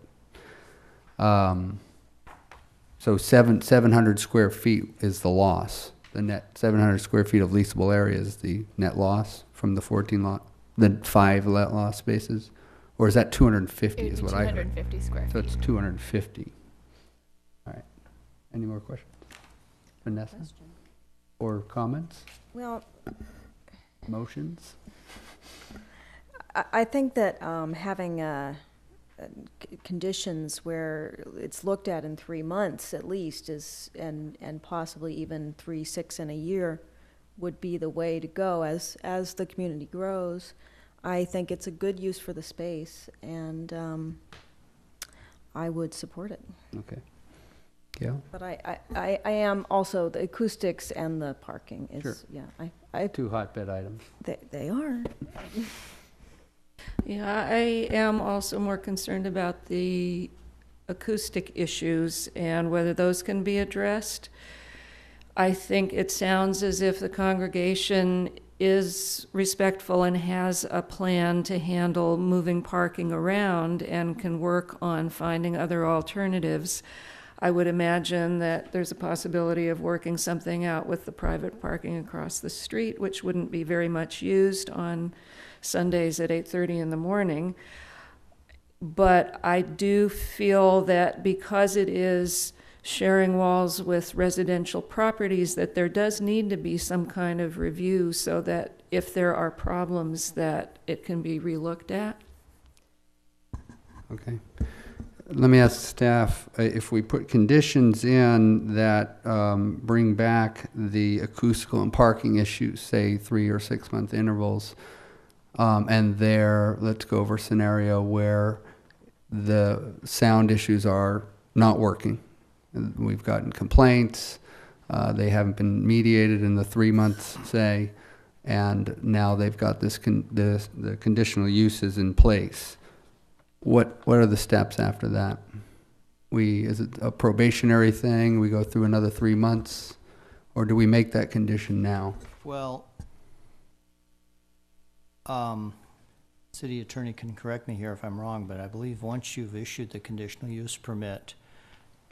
so 700 square feet is the loss. The net 700 square feet of leasable area is the net loss from the 5 let loss spaces, or is that 250? Is what I heard. 250 square feet. So it's 250. All right. Any more questions, Vanessa? Or comments? Well, motions? I think that having conditions where it's looked at in 3 months at least is, and possibly even 3, 6 in a year would be the way to go as the community grows. I think it's a good use for the space, and I would support it. Okay. Yeah. But I am also, the acoustics and the parking is, Sure. yeah. I 2 hotbed items. They are. Yeah, I am also more concerned about the acoustic issues and whether those can be addressed. I think it sounds as if the congregation is respectful and has a plan to handle moving parking around and can work on finding other alternatives. I would imagine that there's a possibility of working something out with the private parking across the street, which wouldn't be very much used on Sundays at 8:30 in the morning. But I do feel that because it is sharing walls with residential properties, that there does need to be some kind of review so that if there are problems, that it can be relooked at. Okay. Let me ask staff, if we put conditions in that bring back the acoustical and parking issues, say 3 or 6 month intervals, and there, let's go over a scenario where the sound issues are not working. We've gotten complaints, they haven't been mediated in the 3 months, say, and now they've got the conditional uses in place. What are the steps after that? Is it a probationary thing? We go through another 3 months, or do we make that condition now? Well, city attorney can correct me here if I'm wrong, but I believe once you've issued the conditional use permit,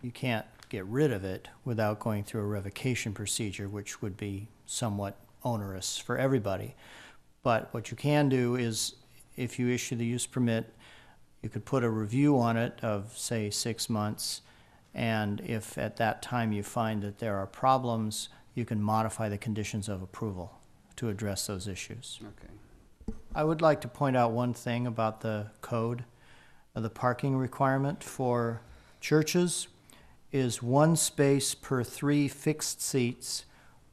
you can't get rid of it without going through a revocation procedure, which would be somewhat onerous for everybody. But what you can do is, if you issue the use permit, you could put a review on it of, say, 6 months, and if at that time you find that there are problems, you can modify the conditions of approval to address those issues. Okay. I would like to point out one thing about the code. The parking requirement for churches is 1 space per 3 fixed seats,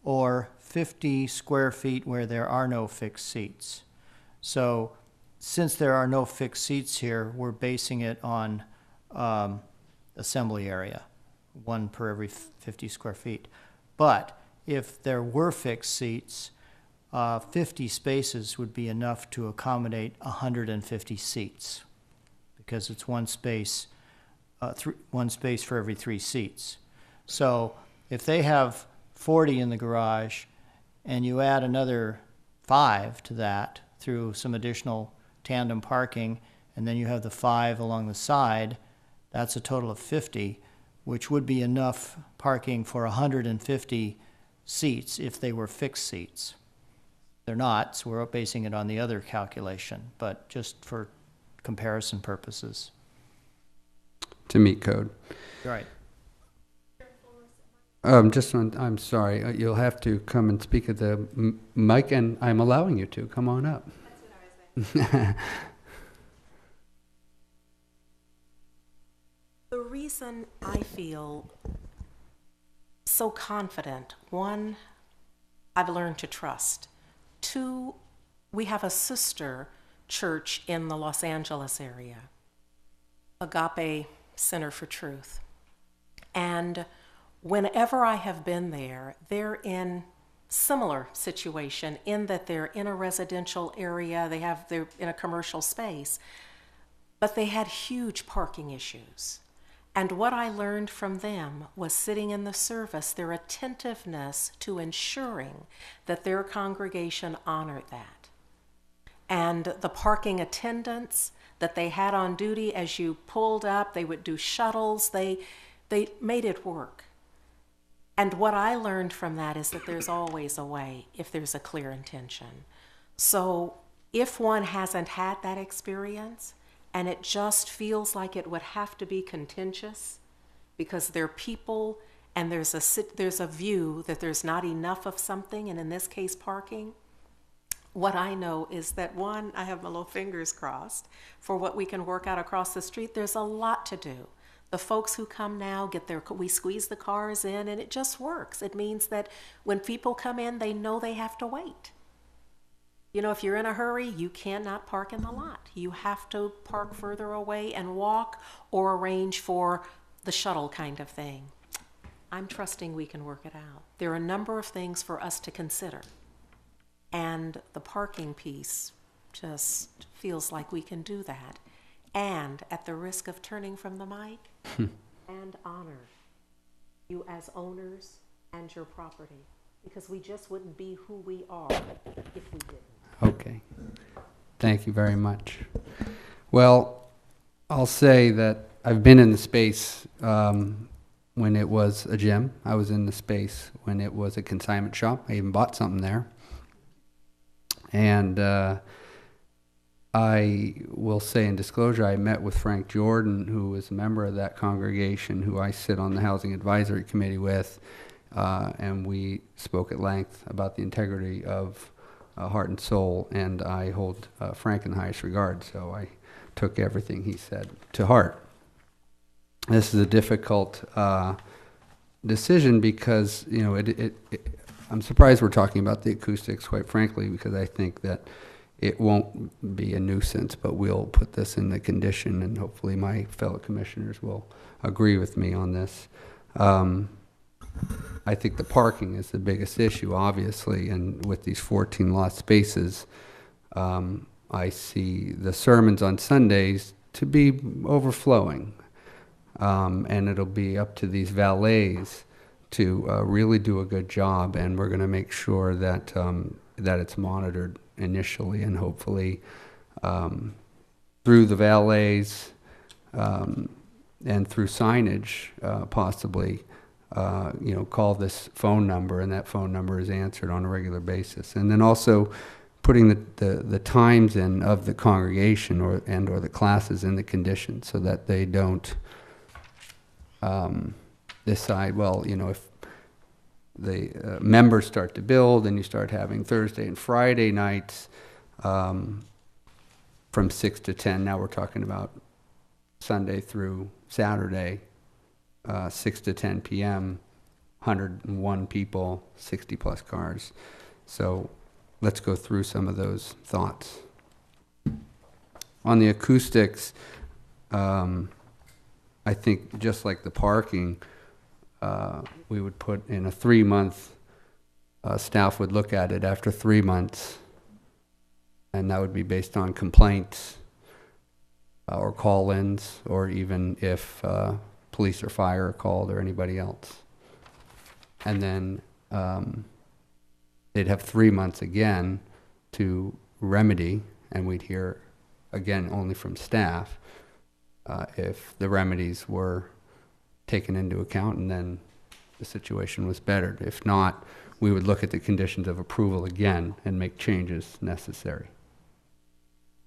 or 50 square feet where there are no fixed seats. So since there are no fixed seats here, we're basing it on assembly area, 1 per every 50 square feet. But if there were fixed seats, 50 spaces would be enough to accommodate 150 seats, because it's 1 space, 1 space for every 3 seats. So if they have 40 in the garage, and you add another 5 to that through some additional tandem parking, and then you have the 5 along the side, that's a total of 50, which would be enough parking for 150 seats if they were fixed seats. They're not, so we're basing it on the other calculation, but just for comparison purposes. To meet code. Right. I'm sorry, you'll have to come and speak at the mic, and I'm allowing you to. Come on up. That's what I was saying. The reason I feel so confident, one, I've learned to trust. Two, we have a sister church in the Los Angeles area, VI.A Center for Truth. And whenever I have been there, they're in similar situation in that they're in a residential area, they're in a commercial space, but they had huge parking issues. And what I learned from them was sitting in the service, their attentiveness to ensuring that their congregation honored that. And the parking attendants that they had on duty as you pulled up, they would do shuttles, they made it work. And what I learned from that is that there's always a way if there's a clear intention. So if one hasn't had that experience and it just feels like it would have to be contentious because they're people and there's a view that there's not enough of something, and in this case parking, what I know is that one, I have my little fingers crossed for what we can work out across the street. There's a lot to do. The folks who come now we squeeze the cars in and it just works. It means that when people come in, they know they have to wait. You know, if you're in a hurry, you cannot park in the lot. You have to park further away and walk or arrange for the shuttle kind of thing. I'm trusting we can work it out. There are a number of things for us to consider. And the parking piece just feels like we can do that. And at the risk of turning from the mic, and honor you as owners and your property, because we just wouldn't be who we are if we didn't. Okay. Thank you very much. Well, I'll say that I've been in the space when it was a gym. I was in the space when it was a consignment shop. I even bought something there. And I will say in disclosure, I met with Frank Jordan, who was a member of that congregation, who I sit on the Housing Advisory Committee with, and we spoke at length about the integrity of Heart and Soul, and I hold Frank in the highest regard, so I took everything he said to heart. This is a difficult decision because, you know, I'm surprised we're talking about the acoustics, quite frankly, because I think that it won't be a nuisance, but we'll put this in the condition, and hopefully my fellow commissioners will agree with me on this. I think the parking is the biggest issue, obviously, and with these 14 lot spaces, I see the sermons on Sundays to be overflowing, and it'll be up to these valets to really do a good job, and we're going to make sure that that it's monitored initially, and hopefully through the valets and through signage, possibly, you know, call this phone number, and that phone number is answered on a regular basis. And then also putting the times in of the congregation or the classes in the conditions so that they don't decide, well, you know, if the members start to build and you start having Thursday and Friday nights from 6 to 10. Now we're talking about Sunday through Saturday, 6 to 10 p.m., 101 people, 60 plus cars. So let's go through some of those thoughts. On the acoustics, I think just like the parking, we would put in a 3-month, staff would look at it after 3 months, and that would be based on complaints or call-ins, or even if police or fire are called or anybody else. And then they'd have 3 months again to remedy, and we'd hear again only from staff if the remedies were taken into account and then the situation was bettered. If not, we would look at the conditions of approval again and make changes necessary.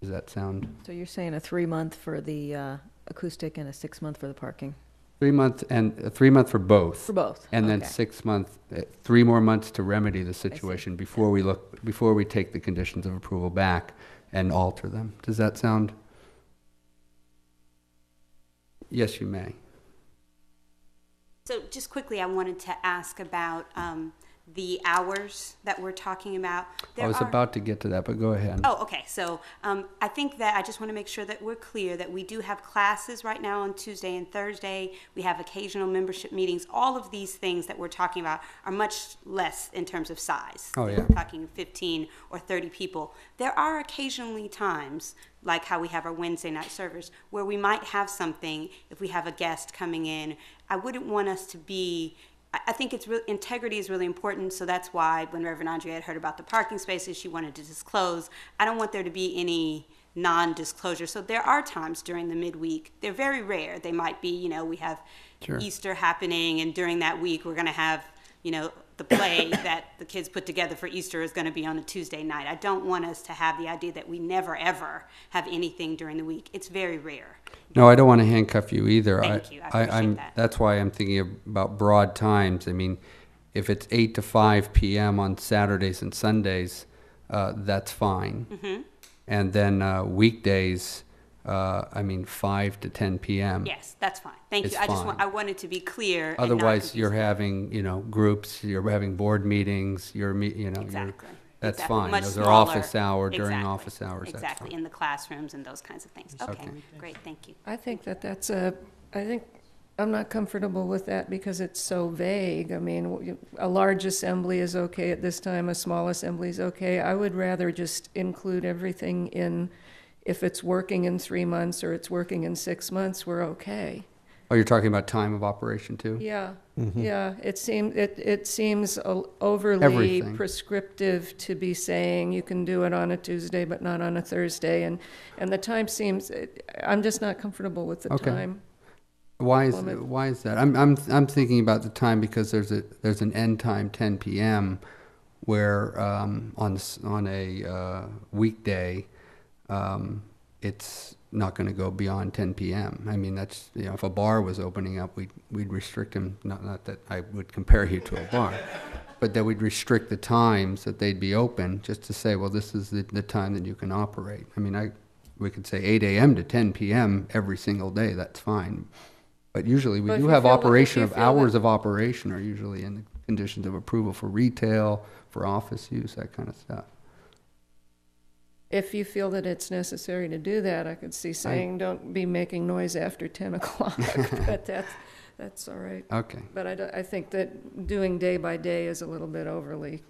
Does that sound? So you're saying a 3-month for the acoustic and a 6-month for the parking? 3 month and a 3 month for both. For both. And then Okay. 6 month, 3 more months to remedy the situation before we take the conditions of approval back and alter them. Does that sound? Yes, you may. So just quickly, I wanted to ask about the hours that we're talking about. I was about to get to that, but go ahead. Oh, okay. So I think that I just want to make sure that we're clear that we do have classes right now on Tuesday and Thursday. We have occasional membership meetings. All of these things that we're talking about are much less in terms of size. Oh, yeah. We're talking 15 or 30 people. There are occasionally times, like how we have our Wednesday night servers, where we might have something, if we have a guest coming in. I wouldn't want us to be, I think integrity is really important, so that's why when Reverend Andrea had heard about the parking spaces, she wanted to disclose. I don't want there to be any non-disclosure. So there are times during the midweek, they're very rare. They might be, we have Sure. Easter happening, and during that week we're going to have, the play that the kids put together for Easter is going to be on a Tuesday night. I don't want us to have the idea that we never, ever have anything during the week. It's very rare. No, I don't want to handcuff you either. Thank you. I appreciate that. That's why I'm thinking about broad times. I mean, if it's 8 to 5 p.m. on Saturdays and Sundays, that's fine. Mm-hmm. And then weekdays, 5 to 10 p.m. Yes, that's fine. Thank It's you. fine. I wanted to be clear. and not Otherwise, you're confuse having, groups, you're having board meetings, Exactly. that's Exactly. fine. Much Those are smaller. office hour, during Exactly. office hours, that's Exactly, fine. in the classrooms and those kinds of things. Okay, great, thank you. I think I'm not comfortable with that because it's so vague. I mean, a large assembly is okay at this time, a small assembly is okay. I would rather just include everything in, if it's working in 3 months or it's working in 6 months, we're okay. Oh, you're talking about time of operation too? Yeah, Mhm. yeah, it seems overly Everything. prescriptive to be saying you can do it on a Tuesday but not on a Thursday, and the time seems, I'm just not comfortable with the Okay. time. Why is limit. that? I'm thinking about the time because there's an end time 10 p.m. where on a weekday it's not going to go beyond 10 p.m. I mean, that's, if a bar was opening up, we'd restrict them. Not that I would compare you to a bar, but that we'd restrict the times that they'd be open, just to say, well, this is the time that you can operate. I mean, we could say 8 a.m. to 10 p.m. every single day. That's fine. But usually we But if do you have feel that- operation if of you feel that- hours of operation are usually in the conditions of approval for retail, for office use, that kind of stuff. If you feel that it's necessary to do that, I could see saying, don't be making noise after 10 o'clock, but that's all right. Okay. But I think that doing day by day is a little bit overly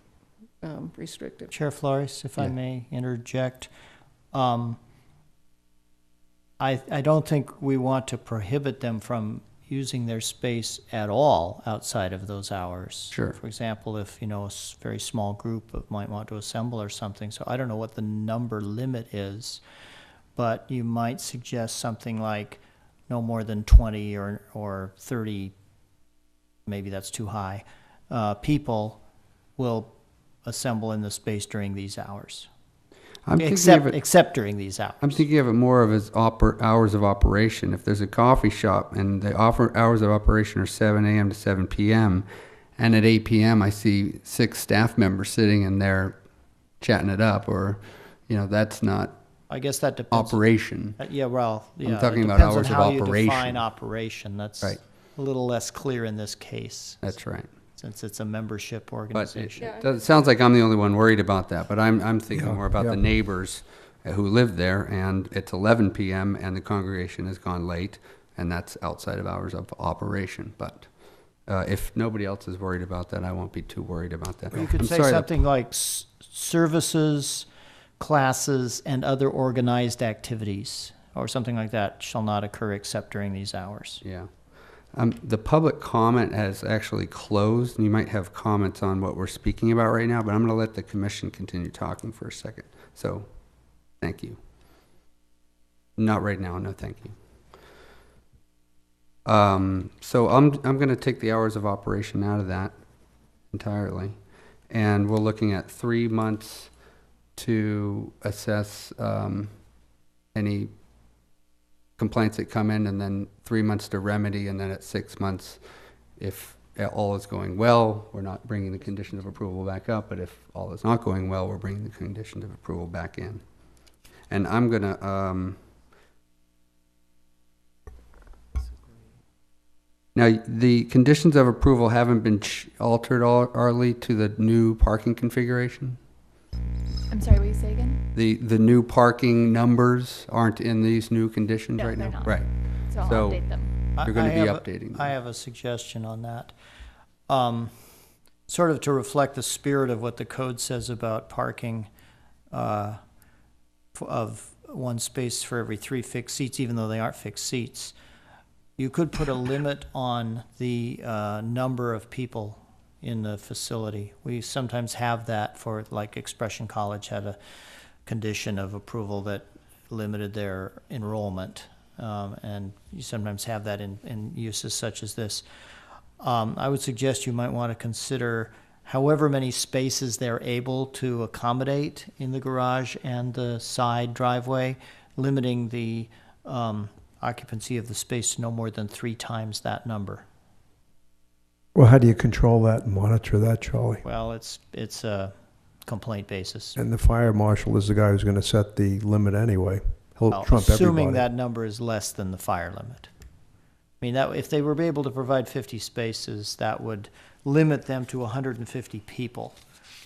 restrictive. Chair Flores, if I Yeah. may interject, I don't think we want to prohibit them from using their space at all outside of those hours. Sure. For example, if, a very small group might want to assemble or something, so I don't know what the number limit is, but you might suggest something like no more than 20 or 30, maybe that's too high, people will assemble in the space during these hours. Except during these hours. I'm thinking of it more of as hours of operation. If there's a coffee shop and the hours of operation are 7 a.m. to 7 p.m., and at 8 p.m. I see 6 staff members sitting in there chatting it up, or, that's not I guess that depends. operation. Yeah, well, yeah. I'm talking it about depends hours on of how you operation. define operation. That's Right. a little less clear in this case. That's right. Since it's a membership But organization. it sounds like I'm the only one worried about that, but I'm thinking Yeah, more about yeah. the neighbors who live there, and it's 11 p.m. and the congregation has gone late, and that's outside of hours of operation. But if nobody else is worried about that, I won't be too worried about that. You could I'm say sorry that- something like services, classes, and other organized activities, or something like that, shall not occur except during these hours. Yeah. The public comment has actually closed, and you might have comments on what we're speaking about right now, but I'm going to let the commission continue talking for a second. So, thank you. Not right now, no thank you. So I'm going to take the hours of operation out of that entirely, and we're looking at 3 months to assess any complaints that come in, and then 3 months to remedy, and then at 6 months, if all is going well, we're not bringing the conditions of approval back up, but if all is not going well, we're bringing the conditions of approval back in. And I'm gonna Now, the conditions of approval haven't been altered, Arlie, to the new parking configuration? I'm sorry, will you say again? The new parking numbers aren't in these new conditions No, right they're now? not. Right. So I'll So update them. you're going to be I have updating them. I have a suggestion on that. Sort of to reflect the spirit of what the code says about parking of one space for every 3 fixed seats, even though they aren't fixed seats. You could put a limit on the number of people in the facility. We sometimes have that for, like, Expression College had a condition of approval that limited their enrollment. And you sometimes have that in uses such as this. I would suggest you might want to consider however many spaces they're able to accommodate in the garage and the side driveway, limiting the occupancy of the space to no more than 3 times that number. Well, how do you control that and monitor that, Charlie? Well, it's a complaint basis. And the fire marshal is the guy who's going to set the limit anyway. He'll Well, trump assuming everybody. that number is less than the fire limit. I mean, that if they were able to provide 50 spaces, that would limit them to 150 people,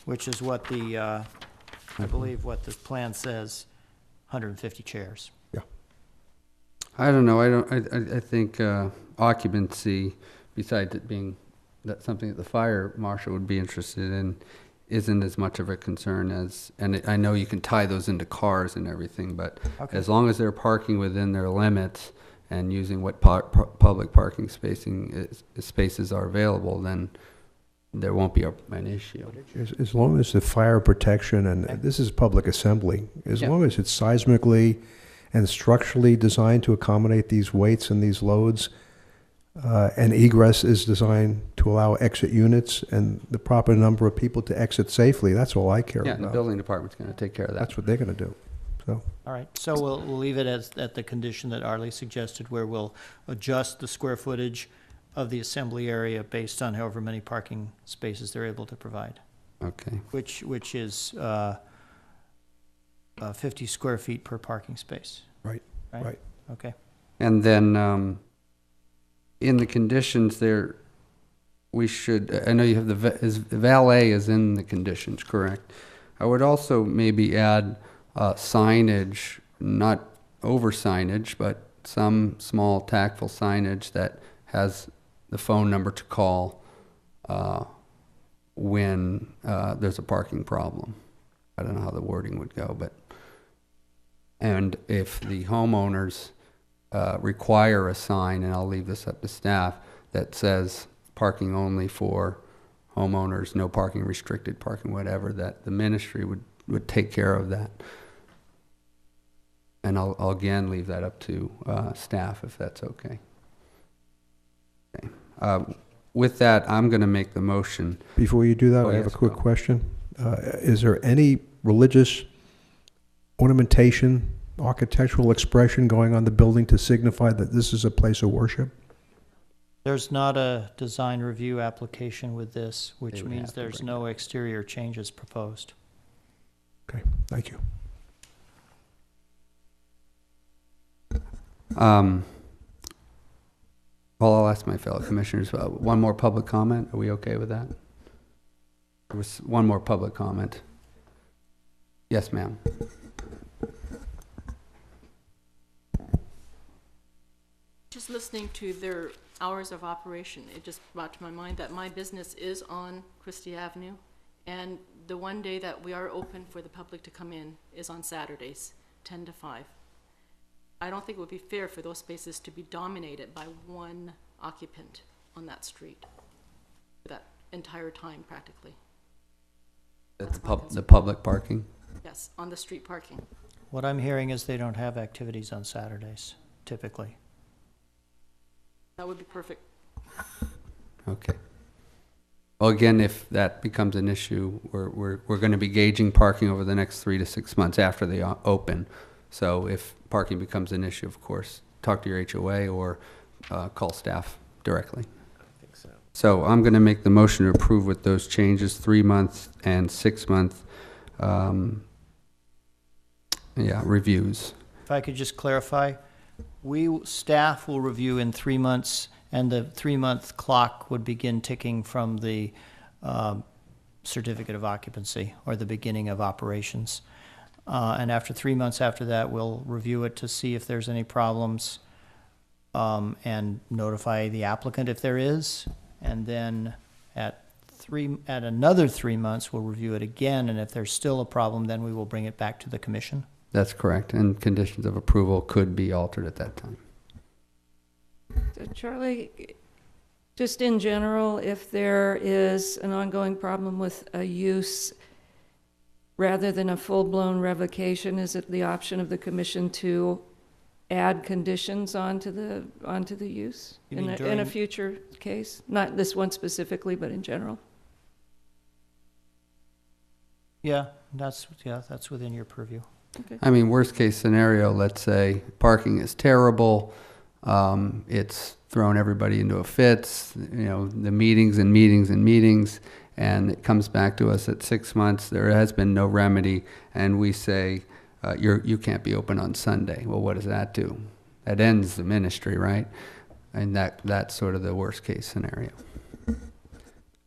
which is what the, I believe what the plan says, 150 chairs. Yeah. I don't know. I think occupancy, besides it being that's something that the fire marshal would be interested in, isn't as much of a concern as, and I know you can tie those into cars and everything, but Okay. as long as they're parking within their limits and using what public parking spaces are available, then there won't be an issue. As long as the fire protection, and this is public assembly, as long as it's seismically and structurally designed to accommodate these weights and these loads, and egress is designed to allow exit units and the proper number of people to exit safely, that's all I care Yeah, about. and the building department's going to take care of that. That's what they're going to do. So, All right, so we'll leave it at the condition that Arlie suggested, where we'll adjust the square footage of the assembly area based on however many parking spaces they're able to provide, Okay. which is 50 square feet per parking space. right. Okay. And then in the conditions there, we should, I know you have the VI.A is in the conditions, correct? I would also maybe add signage, not over signage, but some small tactful signage that has the phone number to call when there's a parking problem. I don't know how the wording would go, but, and if the homeowners require a sign, and I'll leave this up to staff, that says parking only for homeowners, no parking, restricted parking, whatever, that the ministry would take care of that. And I'll again leave that up to staff if that's okay. Okay. With that, I'm going to make the motion. Before you do that, Oh, I have a yes, quick go. question. Is there any religious ornamentation, architectural expression going on the building to signify that this is a place of worship? There's not a design review application with this, which They would means have to there's bring no exterior changes proposed. Okay, thank you. Well, I'll ask my fellow commissioners, one more public comment? Are we okay with that? There was one more public comment. Yes, ma'am. Just listening to their hours of operation, it just brought to my mind that my business is on Christie Avenue, and the one day that we are open for the public to come in is on Saturdays, 10 to 5. I don't think it would be fair for those spaces to be dominated by one occupant on that street for that entire time, practically. The public parking? Yes, on the street parking. What I'm hearing is they don't have activities on Saturdays, typically. That would be perfect. Okay. Well, again, if that becomes an issue, we're going to be gauging parking over the next 3 to 6 months after they open. So if parking becomes an issue, of course, talk to your HOA or call staff directly. I think so. So I'm going to make the motion to approve with those changes, 3 month and 6 month reviews. If I could just clarify, staff will review in 3 months And the 3-month clock would begin ticking from the certificate of occupancy or the beginning of operations. And after 3 months after that, we'll review it to see if there's any problems and notify the applicant if there is. And then at another 3 months, we'll review it again. And if there's still a problem, then we will bring it back to the commission. That's correct, and conditions of approval could be altered at that time. So Charlie, just in general, if there is an ongoing problem with a use, rather than a full-blown revocation, is it the option of the commission to add conditions onto the use You mean in a future case? Not this one specifically, but in general. Yeah, that's within your purview. Okay. I mean, worst case scenario, let's say parking is terrible, it's thrown everybody into a fits, the meetings and meetings and meetings, and it comes back to us at 6 months, there has been no remedy, and we say, you can't be open on Sunday. Well, what does that do? That ends the ministry, right? And that's sort of the worst case scenario.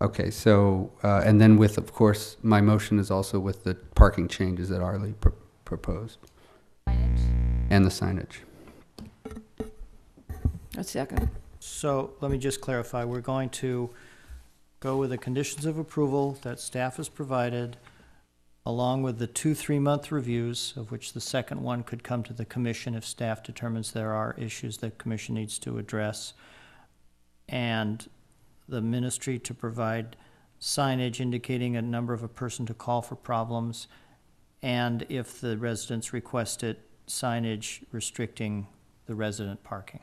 Okay, so, and then with, of course, my motion is also with the parking changes that Arlie proposed. And the signage. A second. So let me just clarify. We're going to go with the conditions of approval that staff has provided, along with the 2 3-month reviews, of which the second one could come to the commission if staff determines there are issues that commission needs to address, and the ministry to provide signage indicating a number of a person to call for problems, and if the residents request it, signage restricting the resident parking.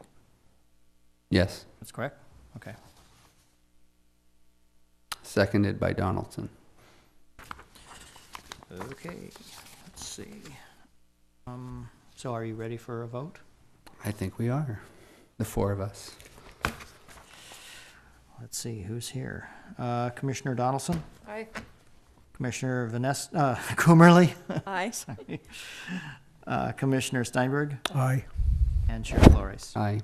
Yes. That's correct? Okay. Seconded by Donaldson. Okay, let's see. So are you ready for a vote? I think we are, the 4 of us. Let's see, who's here? Commissioner Donaldson? Aye. Commissioner Vanessa, Coomerly? Aye. Sorry. Commissioner Steinberg? Aye. And Chair Flores? Aye.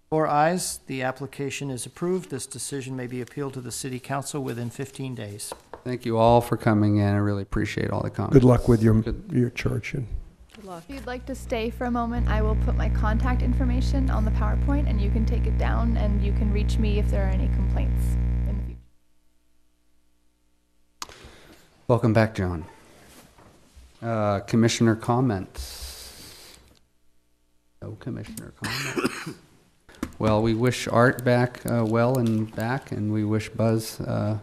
4 ayes, the application is approved. This decision may be appealed to the City Council within 15 days. Thank you all for coming in. I really appreciate all the comments. Good luck with your church. And Good luck. If you'd like to stay for a moment, I will put my contact information on the PowerPoint and you can take it down and you can reach me if there are any complaints in the future. Welcome back, John. Commissioner comments? No commissioner comments. Well, we wish Art back well and back, and we wish Buzz a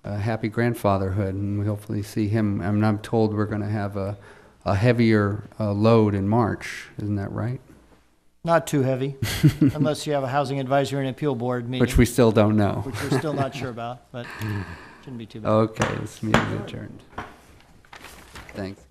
happy grandfatherhood, and we hopefully see him. I mean, I'm told we're going to have a heavier load in March. Isn't that right? Not too heavy, unless you have a Housing Advisory and Appeal Board meeting. Which we still don't know. Which we're still not sure about, but shouldn't be too bad. Okay, this meeting is adjourned. Thanks.